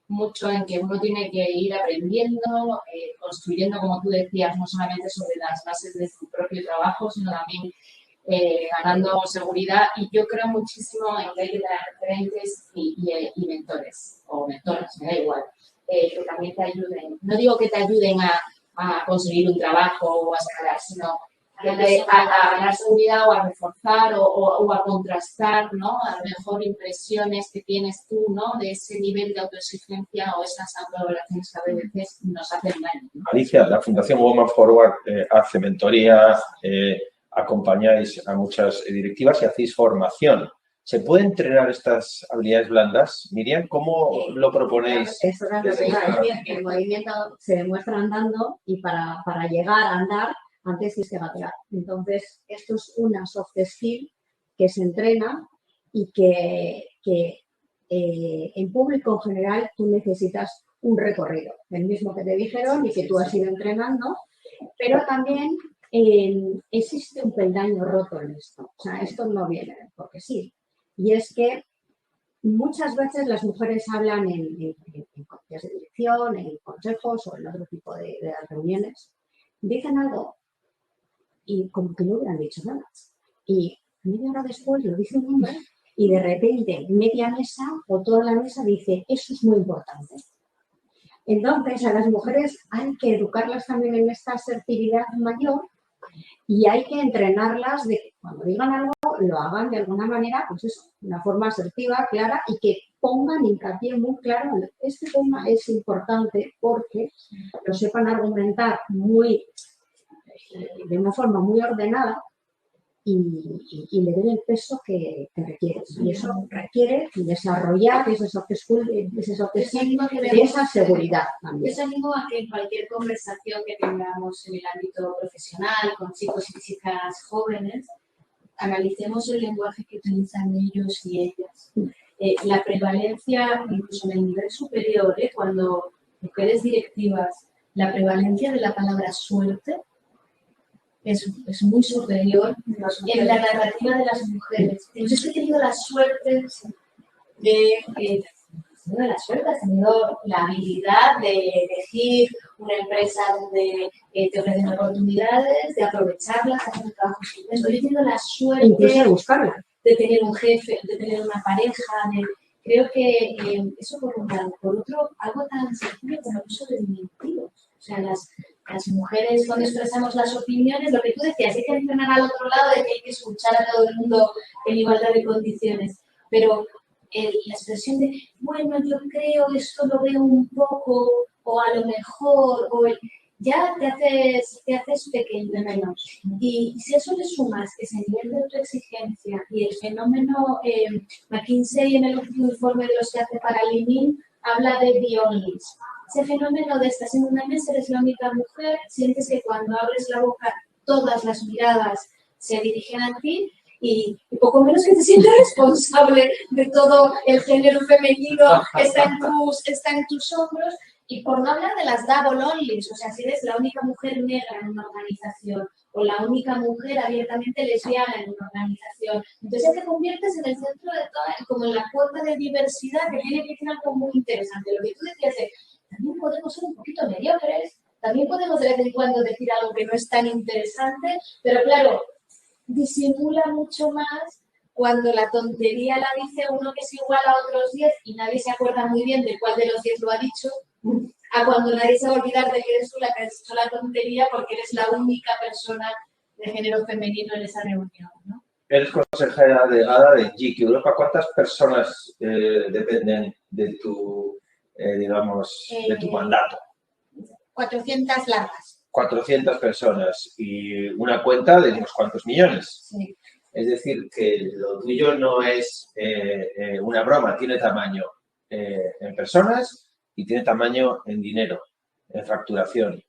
mucho en que uno tiene que ir aprendiendo, construyendo, como tú decías, no solamente sobre las bases de su propio trabajo, sino también ganando seguridad. Y yo creo muchísimo en que hay que tener referentes y mentores, o mentoras, me da igual, que también te ayuden. No digo que te ayuden a conseguir un trabajo o a escalar, sino a ganar seguridad o a reforzar o a contrastar, ¿no? A lo mejor impresiones que tienes tú, ¿no? De ese nivel de autoexigencia o esas autovaloraciones que a veces nos hacen daño, ¿no? Alicia, la Fundación Women Forward hace mentoría, acompañáis a muchas directivas y hacéis formación. ¿Se puede entrenar estas habilidades blandas? Miriam, ¿cómo lo proponéis? Eso es lo que iba a decir, que el movimiento se demuestra andando y para llegar a andar antes tienes que gatear. Entonces, esto es una soft skill que se entrena y que en público en general tú necesitas un recorrido, el mismo que te dijeron y que tú has ido entrenando, pero también existe un peldaño roto en esto. O sea, esto no viene porque sí. Y es que muchas veces las mujeres hablan en comités de dirección, en consejos o en otro tipo de reuniones, dicen algo y como que no hubieran dicho nada. Y media hora después lo dice un hombre y de repente media mesa o toda la mesa dice, eso es muy importante. Entonces a las mujeres hay que educarlas también en esta asertividad mayor y hay que entrenarlas de que cuando digan algo lo hagan de alguna manera, pues eso, de una forma asertiva, clara y que pongan hincapié muy claro en este tema es importante porque lo sepan argumentar de una forma muy ordenada y le den el peso que requieres. Y eso requiere desarrollar ese soft skill, de esa seguridad también. Yo os animo a que en cualquier conversación que tengamos en el ámbito profesional con chicos y chicas jóvenes, analicemos el lenguaje que utilizan ellos y ellas. La prevalencia, incluso en el nivel superior, cuando mujeres directivas, la prevalencia de la palabra suerte es muy superior en la narrativa de las mujeres. Entonces, he tenido la suerte has tenido la habilidad de elegir una empresa donde te ofrecen oportunidades, de aprovecharlas, hacer un trabajo estupendo. Yo he tenido la suerte incluso de buscarla, de tener un jefe, de tener una pareja, creo que eso por un lado. Por otro, algo tan sencillo como el uso de diminutivos. O sea, las mujeres cuando expresamos las opiniones, lo que tú decías, hay que mencionar al otro lado de que hay que escuchar a todo el mundo en igualdad de condiciones. Pero la expresión de, bueno, yo creo, esto lo veo un poco, o a lo mejor, ya te haces pequeño menos. Y si a eso le sumas ese nivel de autoexigencia y el fenómeno, McKinsey en el último informe de los que hace para LinkedIn habla de the onlys. Ese fenómeno de estás en una mesa, eres la única mujer, sientes que cuando abres la boca todas las miradas se dirigen a ti y poco menos que te sientes responsable de todo el género femenino que está en tus hombros. Y por no hablar de las double onlys, o sea, si eres la única mujer negra en una organización o la única mujer abiertamente lesbiana en una organización, entonces ya te conviertes en el centro de toda, como en la cuota de diversidad que tiene que ser algo muy interesante. Lo que tú decías es, también podemos ser un poquito mediocres, también podemos de vez en cuando decir algo que no es tan interesante, pero claro, disimula mucho más cuando la tontería la dice uno que es igual a otros 10 y nadie se acuerda muy bien de cuál de los 10 lo ha dicho, a cuando nadie se va a olvidar de que eres tú la que has hecho la tontería porque eres la única persona de género femenino en esa reunión, ¿no? Eres consejera delegada de GIC Europa. ¿Cuántas personas dependen de tu, de tu mandato? 400 largas. 400 personas y una cuenta de unos cuantos millones. Sí. Es decir, que lo tuyo no es una broma, tiene tamaño en personas y tiene tamaño en dinero, en facturación.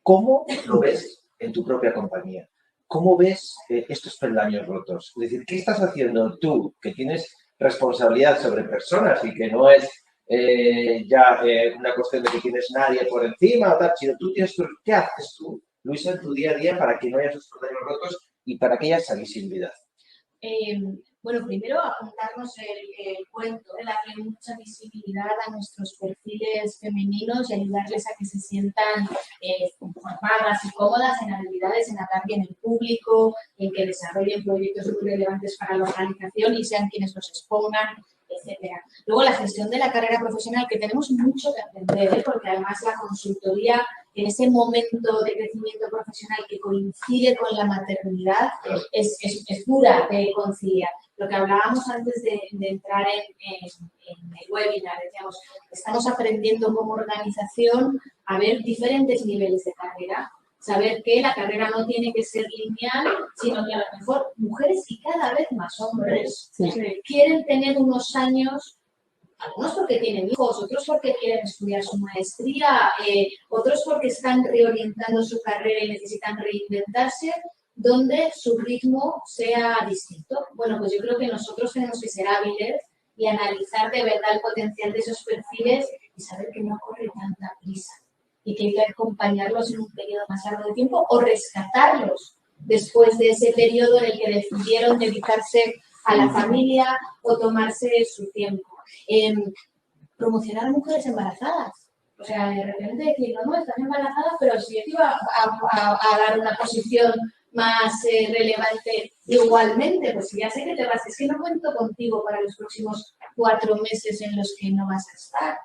¿Cómo lo ves en tu propia compañía? ¿Cómo ves estos peldaños rotos? Es decir, ¿qué estás haciendo tú, que tienes responsabilidad sobre personas y que no es una cuestión de que tienes nadie por encima o tal, sino tú tienes... ¿Qué haces tú, Luisa, en tu día a día para que no haya esos peldaños rotos y para que haya esa visibilidad? Bueno, primero apuntarnos el cuento, darle mucha visibilidad a nuestros perfiles femeninos y ayudarles a que se sientan informadas y cómodas en habilidades, en hablar bien en público, en que desarrollen proyectos muy relevantes para la organización y sean quienes los expongan, etcétera. Luego, la gestión de la carrera profesional, que tenemos mucho que aprender, porque además la consultoría, en ese momento de crecimiento profesional que coincide con la maternidad, es dura de conciliar. Lo que hablábamos antes de entrar en el webinar, decíamos, estamos aprendiendo como organización a ver diferentes niveles de carrera, saber que la carrera no tiene que ser lineal, sino que a lo mejor mujeres y cada vez más hombres quieren tener unos años, algunos porque tienen hijos, otros porque quieren estudiar su maestría, otros porque están reorientando su carrera y necesitan reinventarse, donde su ritmo sea distinto. Bueno, pues yo creo que nosotros tenemos que ser hábiles y analizar de verdad el potencial de esos perfiles y saber que no corre tanta prisa y que hay que acompañarlos en un periodo más largo de tiempo o rescatarlos después de ese periodo en el que decidieron dedicarse a la familia o tomarse su tiempo. Promocionar a mujeres embarazadas. O sea, de repente decir, no, estás embarazada, pero si yo te iba a dar una posición más relevante igualmente, pues ya sé que te vas, es que no cuento contigo para los próximos 4 meses en los que no vas a estar,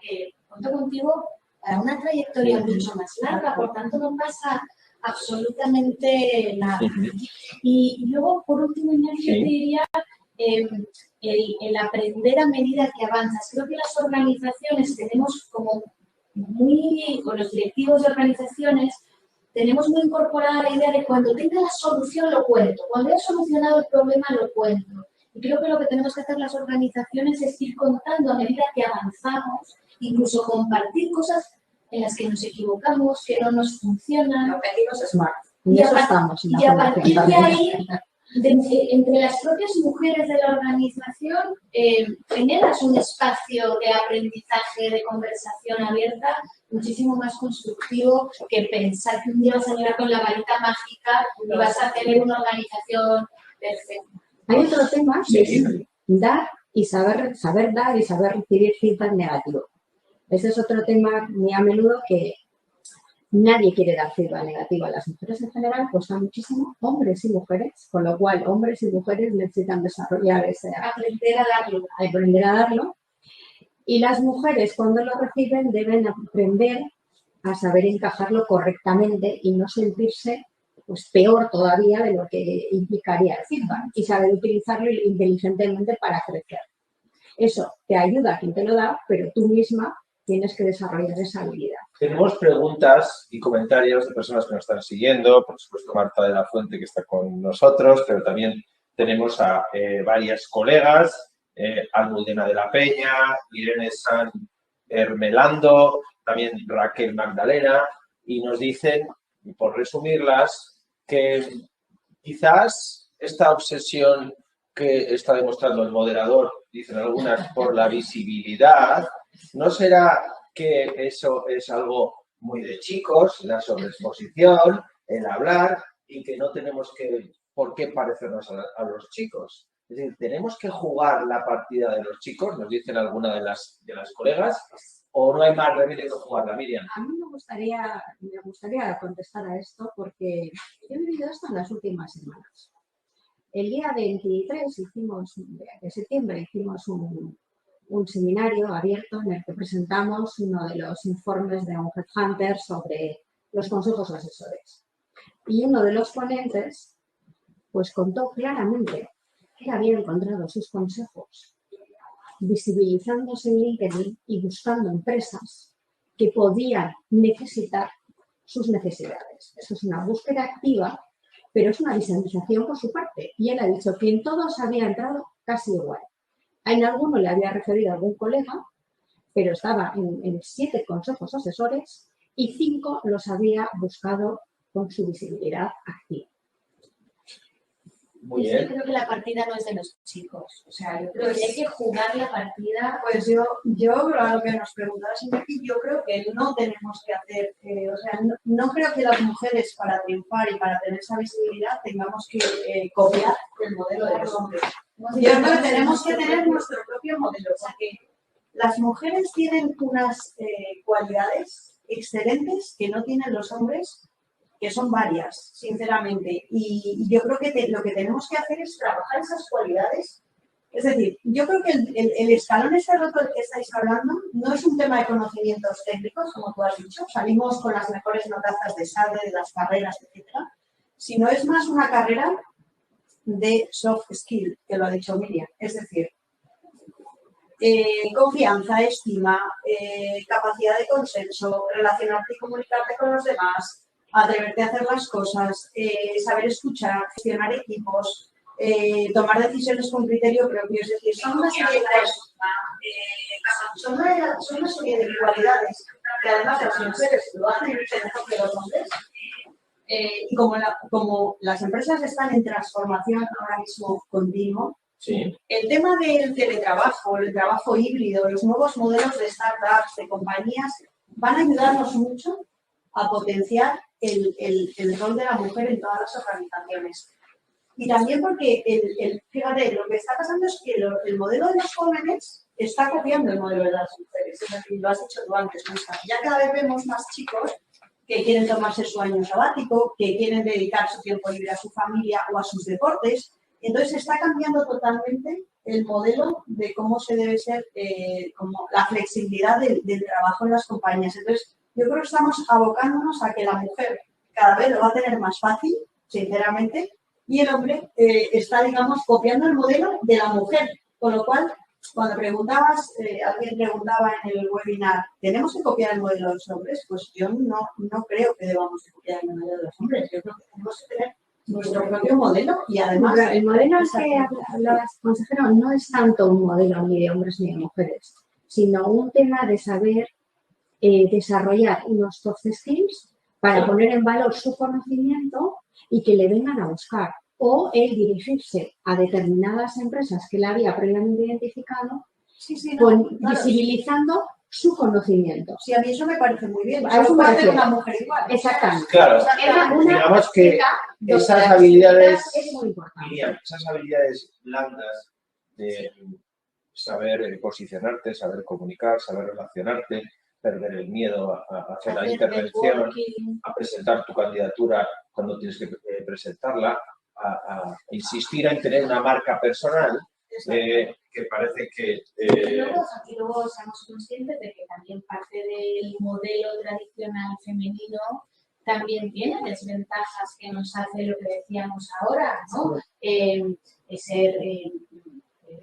cuento contigo para una trayectoria mucho más larga, por tanto no pasa absolutamente nada. Y luego, por último, yo te diría el aprender a medida que avanzas. Creo que las organizaciones tenemos como con los directivos de organizaciones, tenemos muy incorporada la idea de cuando tenga la solución lo cuento, cuando haya solucionado el problema lo cuento. Y creo que lo que tenemos que hacer las organizaciones es ir contando a medida que avanzamos, incluso compartir cosas en las que nos equivocamos, que no nos funcionan. Objetivos SMART. Y a, estamos en la y a fundación partir de también. ahí, entre las propias mujeres de la organización, generas un espacio de aprendizaje, de conversación abierta, muchísimo más constructivo que pensar que un día vas a llegar con la varita mágica y vas a tener una organización perfecta. Hay otro tema que es dar y saber dar y saber recibir feedback negativo. Ese es otro tema muy a menudo que nadie quiere dar feedback negativo a las mujeres en general, cuesta muchísimo, hombres y mujeres, con lo cual hombres y mujeres necesitan desarrollar ese aprender a darlo. Y las mujeres cuando lo reciben deben aprender a saber encajarlo correctamente y no sentirse pues peor todavía de lo que implicaría el feedback y saber utilizarlo inteligentemente para crecer. Eso te ayuda a quien te lo da, pero tú misma tienes que desarrollar esa habilidad. Tenemos preguntas y comentarios de personas que nos están siguiendo, por supuesto Marta de la Fuente que está con nosotros, pero también tenemos a varias colegas, Almudena de la Peña, Irene San Hermelando, también Raquel Magdalena, y nos dicen, por resumirlas, que quizás esta obsesión que está demostrando el moderador, dicen algunas, por la visibilidad, ¿no será que eso es algo muy de chicos, la sobreexposición, el hablar, y que no tenemos por qué parecernos a los chicos? Es decir, ¿tenemos que jugar la partida de los chicos? Nos dicen alguna de las colegas. ¿O no hay más remedio que jugarla, Miriam? A mí me gustaría contestar a esto porque yo he vivido esto en las últimas semanas. El día 23 de septiembre hicimos un seminario abierto en el que presentamos uno de los informes de un headhunter sobre los consejos asesores. Y uno de los ponentes pues contó claramente que había encontrado sus consejos visibilizándose en LinkedIn y buscando empresas que podían necesitar sus necesidades. Eso es una búsqueda activa, pero es una visibilización por su parte. Y él ha dicho que en todos había entrado casi igual. En alguno le había referido a algún colega, pero estaba en 7 consejos asesores y 5 los había buscado con su visibilidad activa. Muy bien. Yo creo que la partida no es de los chicos. O sea, yo creo que hay que jugar la partida. Pues yo a lo que nos preguntabas, yo creo que no tenemos que hacer, o sea, no creo que las mujeres para triunfar y para tener esa visibilidad tengamos que copiar el modelo de los hombres. Yo creo que tenemos que tener nuestro propio modelo. O sea, que las mujeres tienen unas cualidades excelentes que no tienen los hombres, que son varias, sinceramente. Y yo creo que lo que tenemos que hacer es trabajar esas cualidades. Es decir, yo creo que el escalón este roto del que estáis hablando no es un tema de conocimientos técnicos, como tú has dicho, salimos con las mejores notazas de SADE, de las carreras, etcétera, sino es más una carrera de soft skill, que lo ha dicho Miriam. Es decir, confianza, estima, capacidad de consenso, relacionarte y comunicarte con los demás, atreverte a hacer las cosas, saber escuchar, gestionar equipos, tomar decisiones con criterio propio. Es decir, son una serie de cualidades que además las mujeres lo hacen mucho mejor que los hombres. Y como las empresas están en transformación ahora mismo continuo, Sí. El tema del teletrabajo, el trabajo híbrido, los nuevos modelos de startups, de compañías, van a ayudarnos mucho a potenciar el rol de la mujer en todas las organizaciones. Y también porque, fíjate, lo que está pasando es que el modelo de los jóvenes está copiando el modelo de las mujeres. Es decir, lo has dicho tú antes, Luisa. Ya cada vez vemos más chicos que quieren tomarse su año sabático, que quieren dedicar su tiempo libre a su familia o a sus deportes. Entonces, está cambiando totalmente el modelo de cómo se debe ser, como la flexibilidad del trabajo en las compañías. Entonces, yo creo que estamos abocándonos a que la mujer cada vez lo va a tener más fácil, sinceramente, y el hombre está, digamos, copiando el modelo de la mujer, con lo cual cuando preguntabas, alguien preguntaba en el webinar, ¿tenemos que copiar el modelo de los hombres? Pues yo no creo que debamos de copiar el modelo de los hombres. Yo creo que tenemos que tener nuestro propio modelo y además... El modelo al que hablabas, consejero, no es tanto un modelo ni de hombres ni de mujeres, sino un tema de saber desarrollar unos soft skills para poner en valor su conocimiento y que le vengan a buscar. O el dirigirse a determinadas empresas que él había previamente identificado, visibilizando su conocimiento. Sí, a mí eso me parece muy bien. A eso puede hacer refiero. una mujer igual. Exactamente. Claro, digamos que esas habilidades, es muy importante. Miriam, esas habilidades blandas de saber posicionarte, saber comunicar, saber relacionarte, perder el miedo a hacer la intervención, a presentar tu candidatura cuando tienes que presentarla, a insistir en tener una marca personal, que parece que... Y luego seamos conscientes de que también parte del modelo tradicional femenino también tiene desventajas que nos hace lo que decíamos ahora, ¿no?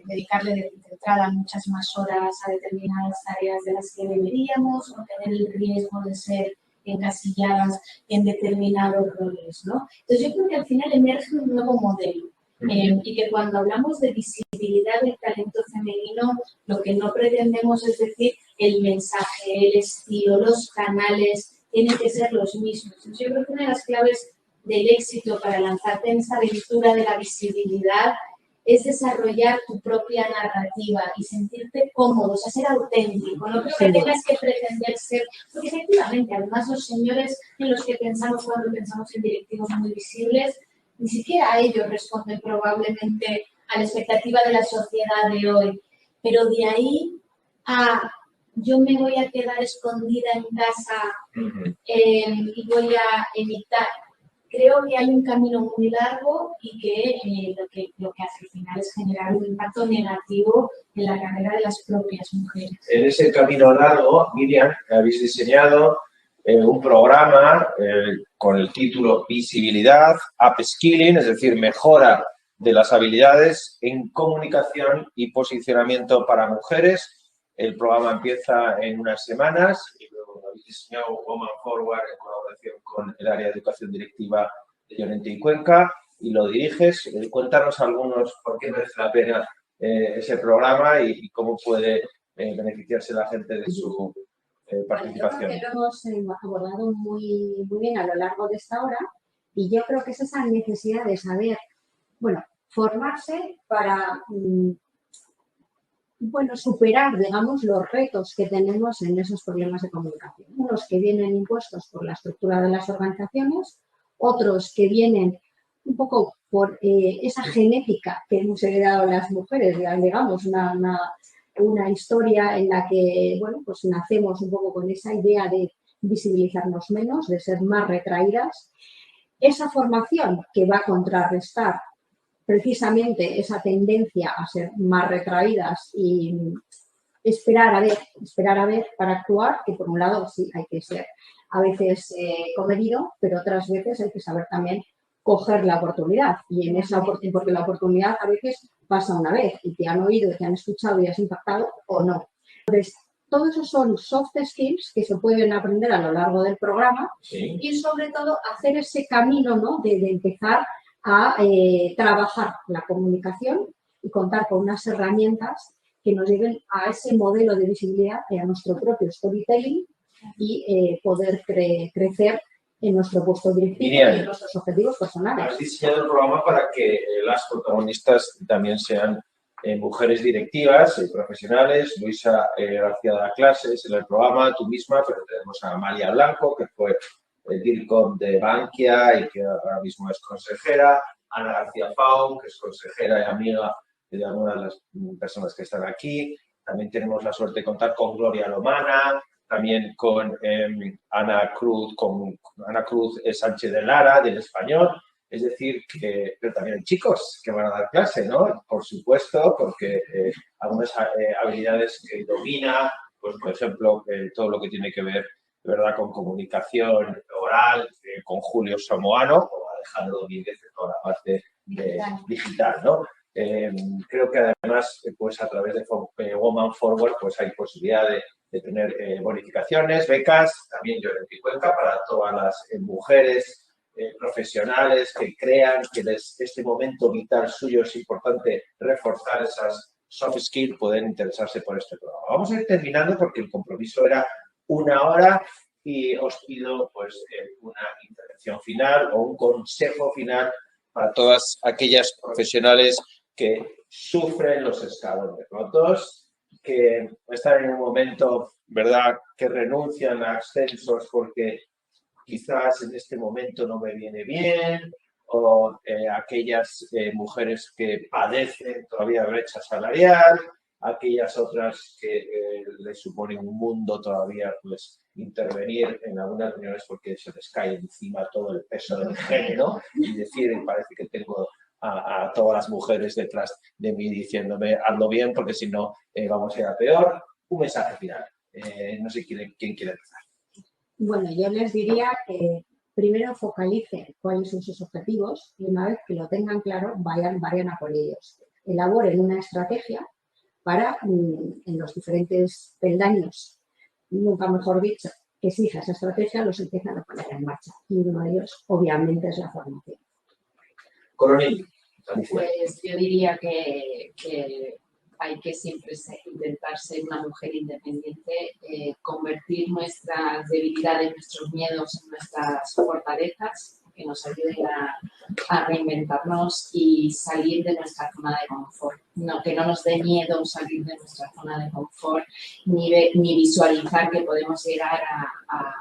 Dedicarle de entrada muchas más horas a determinadas tareas de las que deberíamos, o tener el riesgo de ser encasilladas en determinados roles, ¿no? Entonces yo creo que al final emerge un nuevo modelo y que cuando hablamos de visibilidad del talento femenino, lo que no pretendemos es decir el mensaje, el estilo, los canales tienen que ser los mismos. Entonces yo creo que una de las claves del éxito para lanzarte en esa aventura de la visibilidad es desarrollar tu propia narrativa y sentirte cómodo, o sea, ser auténtico. No creo que tengas que pretender ser, porque efectivamente, además los señores en los que pensamos cuando pensamos en directivos muy visibles, ni siquiera ellos responden probablemente a la expectativa de la sociedad de hoy. Pero de ahí a yo me voy a quedar escondida en casa y voy a evitar. Creo que hay un camino muy largo y que lo que hace al final es generar un impacto negativo en la carrera de las propias mujeres. En ese camino largo, Miriam, habéis diseñado un programa con el título Visibilidad, Upskilling, es decir, mejora de las habilidades en comunicación y posicionamiento para mujeres. El programa empieza en unas semanas y luego habéis diseñado Woman Forward en colaboración con el área de educación directiva de Llorente y Cuenca y lo diriges. Cuéntanos algunos por qué merece la pena ese programa y cómo puede beneficiarse la gente de su participación. Yo creo que lo hemos abordado muy bien a lo largo de esta hora y yo creo que es esa necesidad de saber, bueno, formarse para superar, digamos, los retos que tenemos en esos problemas de comunicación. Unos que vienen impuestos por la estructura de las organizaciones, otros que vienen un poco por esa genética que hemos heredado las mujeres, digamos, una historia en la que, bueno, pues nacemos un poco con esa idea de visibilizarnos menos, de ser más retraídas. Esa formación que va a contrarrestar precisamente esa tendencia a ser más retraídas y esperar a ver para actuar, que por un lado sí hay que ser a veces comedido, pero otras veces hay que saber también coger la oportunidad y en esa oportunidad, porque la oportunidad a veces pasa una vez y te han oído, te han escuchado y has impactado o no. Entonces, todos esos son soft skills que se pueden aprender a lo largo del programa y sobre todo hacer ese camino, ¿no? de empezar a trabajar la comunicación y contar con unas herramientas que nos lleven a ese modelo de visibilidad y a nuestro propio storytelling y poder crecer en nuestro puesto directivo y en nuestros objetivos personales. Has diseñado el programa para que las protagonistas también sean mujeres directivas y profesionales. Luisa García da clases en el programa, tú misma, pero tenemos a Amalia Blanco, que fue el DIRCOM de Bankia y que ahora mismo es consejera, Ana García Faun, que es consejera y amiga de algunas de las personas que están aquí. También tenemos la suerte de contar con Gloria Lomana, también con Ana Cruz Sánchez de Lara, del Español. Es decir, pero también hay chicos que van a dar clase, ¿no? Por supuesto, porque algunas habilidades que domina, pues por ejemplo, todo lo que tiene que ver, ¿verdad?, con comunicación oral, con Julio Samoano o Alejandro Domínguez, de toda la parte digital, ¿no? Creo que además, pues a través de Woman Forward, pues hay posibilidad de tener bonificaciones, becas, también Llorente y Cuenca, para todas las mujeres profesionales que crean que este momento vital suyo es importante reforzar esas soft skills, pueden interesarse por este programa. Vamos a ir terminando porque el compromiso era 1 hora y os pido pues una intervención final o un consejo final para todas aquellas profesionales que sufren los escalones rotos, que están en un momento, ¿verdad?, que renuncian a ascensos porque quizás en este momento no me viene bien, o aquellas mujeres que padecen todavía brecha salarial, aquellas otras que les supone un mundo todavía pues intervenir en algunas reuniones porque se les cae encima todo el peso del género y decir, parece que tengo a todas las mujeres detrás de mí diciéndome hazlo bien porque si no vamos a ir a peor. Un mensaje final. No sé quién quiere empezar. Bueno, yo les diría que primero focalicen cuáles son sus objetivos y una vez que lo tengan claro, vayan a por ellos. Elaboren una estrategia para, en los diferentes peldaños, nunca mejor dicho, que exija esa estrategia, los empiezan a poner en marcha. Y uno de ellos, obviamente, es la formación. Coronel. Pues yo diría que hay que siempre intentar ser una mujer independiente, convertir nuestras debilidades, nuestros miedos en nuestras fortalezas, que nos ayuden a reinventarnos y salir de nuestra zona de confort. Que no nos dé miedo salir de nuestra zona de confort, ni visualizar que podemos llegar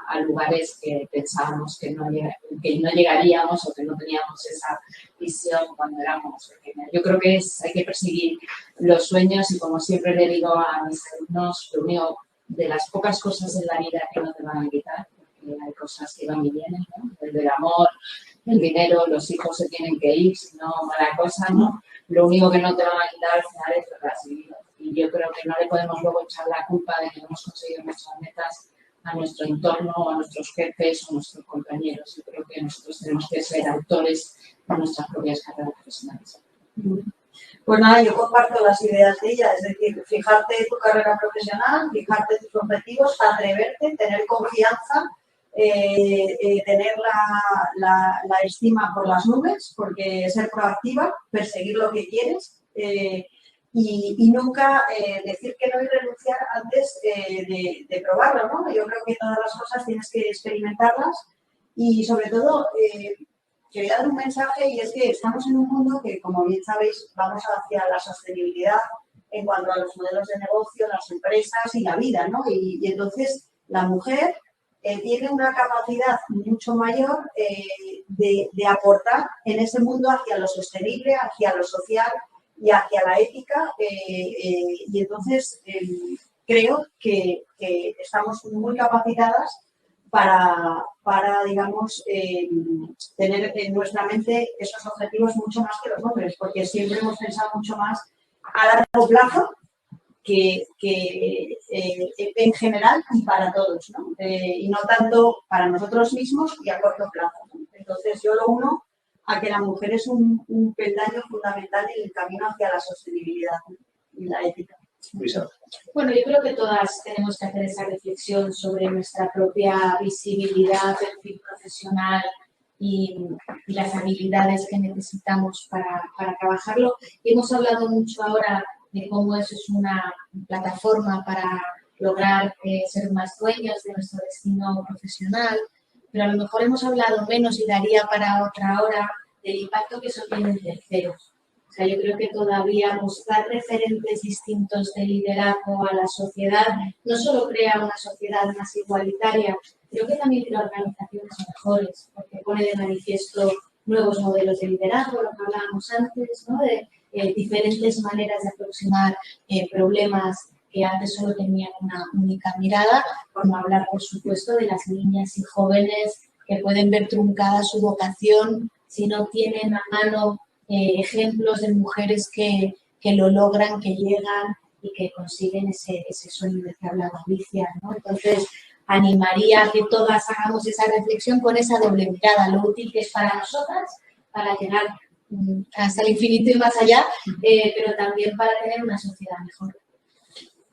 a lugares que pensábamos que no llegaríamos o que no teníamos esa visión cuando éramos pequeñas. Yo creo que hay que perseguir los sueños y, como siempre le digo a mis alumnos, lo único de las pocas cosas en la vida que no te van a quitar, porque hay cosas que van y vienen, ¿no? Desde el amor, el dinero, los hijos se tienen que ir, si no, mala cosa, ¿no? Lo único que no te van a quitar al final es lo que has vivido. Y yo creo que no le podemos luego echar la culpa de que no hemos conseguido nuestras metas a nuestro entorno, a nuestros jefes o a nuestros compañeros. Yo creo que nosotros tenemos que ser autores de nuestras propias carreras profesionales. Pues nada, yo comparto las ideas de ella, es decir, fijarte tu carrera profesional, fijarte tus objetivos, atreverte, tener confianza, tener la estima por las nubes, porque ser proactiva, perseguir lo que quieres y nunca decir que no y renunciar antes de probarlo, ¿no? Yo creo que todas las cosas tienes que experimentarlas y sobre todo quería dar un mensaje y es que estamos en un mundo que, como bien sabéis, vamos hacia la sostenibilidad en cuanto a los modelos de negocio, las empresas y la vida, ¿no? Y entonces la mujer tiene una capacidad mucho mayor de aportar en ese mundo hacia lo sostenible, hacia lo social y hacia la ética. Y entonces creo que estamos muy capacitadas para digamos, tener en nuestra mente esos objetivos mucho más que los hombres, porque siempre hemos pensado mucho más a largo plazo que en general y para todos, ¿no? Y no tanto para nosotros mismos y a corto plazo, ¿no? Entonces yo lo uno a que la mujer es un peldaño fundamental en el camino hacia la sostenibilidad y la ética. Luisa. Bueno, yo creo que todas tenemos que hacer esa reflexión sobre nuestra propia visibilidad, perfil profesional y las habilidades que necesitamos para trabajarlo. Y hemos hablado mucho ahora de cómo eso es una plataforma para lograr ser más dueños de nuestro destino profesional, pero a lo mejor hemos hablado menos y daría para otra hora del impacto que eso tiene en terceros. O sea, yo creo que todavía mostrar referentes distintos de liderazgo a la sociedad no solo crea una sociedad más igualitaria, creo que también crea organizaciones mejores, porque pone de manifiesto nuevos modelos de liderazgo, lo que hablábamos antes, ¿no? De diferentes maneras de aproximar problemas que antes solo tenían una única mirada, por no hablar, por supuesto, de las niñas y jóvenes que pueden ver truncada su vocación si no tienen a mano ejemplos de mujeres que lo logran, que llegan y que consiguen ese sueño de que hablaba Alicia, ¿no? Entonces, animaría a que todas hagamos esa reflexión con esa doble mirada, lo útil que es para nosotras, para llegar hasta el infinito y más allá, pero también para tener una sociedad mejor.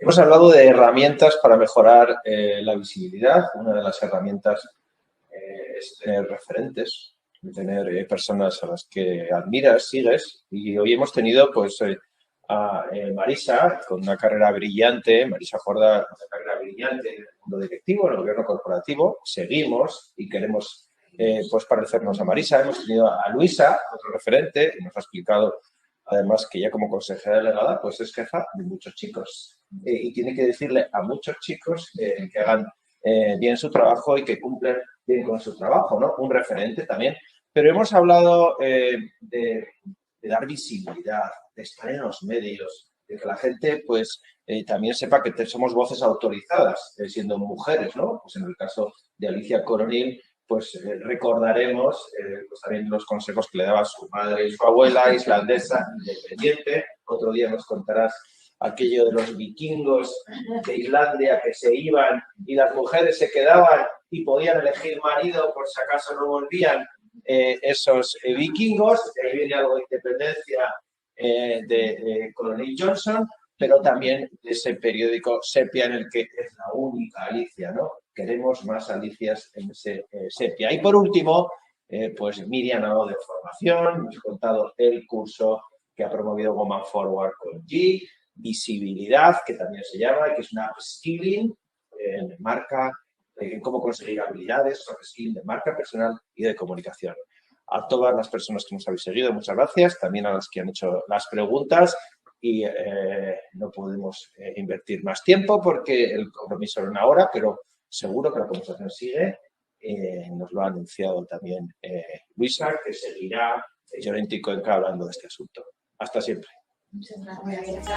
Hemos hablado de herramientas para mejorar la visibilidad. Una de las herramientas es tener referentes, tener personas a las que admiras, sigues. Y hoy hemos tenido pues, a Marisa, con una carrera brillante, Marisa Jordá, una carrera brillante en el mundo directivo, en el gobierno corporativo. Seguimos y queremos pues parecernos a Marisa. Hemos tenido a Luisa, otro referente, y nos ha explicado además que ya como consejera delegada pues es jefa de muchos chicos y tiene que decirle a muchos chicos que hagan bien su trabajo y que cumplan bien con su trabajo, ¿no? Un referente también. Pero hemos hablado de dar visibilidad, de estar en los medios, de que la gente pues también sepa que somos voces autorizadas, siendo mujeres, ¿no? Pues en el caso de Alicia Coronil, pues recordaremos pues también los consejos que le daba su madre y su abuela, islandesa, independiente. Otro día nos contarás aquello de los vikingos de Islandia que se iban y las mujeres se quedaban y podían elegir marido por si acaso no volvían esos vikingos. De ahí viene algo de independencia de Coronel Johnson, pero también de ese periódico Sepia en el que es la única Alicia, ¿no? Queremos más Alicias en ese Sepia. Y por último, pues Miriam ha hablado de formación, nos ha contado el curso que ha promovido Woman Forward con G, visibilidad, que también se llama, que es una upskilling en marca, en cómo conseguir habilidades, upskilling de marca personal y de comunicación. A todas las personas que nos habéis seguido, muchas gracias, también a las que han hecho las preguntas. Y no podemos invertir más tiempo porque el compromiso era 1 hora, pero seguro que la conversación sigue. Nos lo ha anunciado también Luisa, que seguirá Llorente y Cuenca hablando de este asunto. Hasta siempre. Muchas gracias.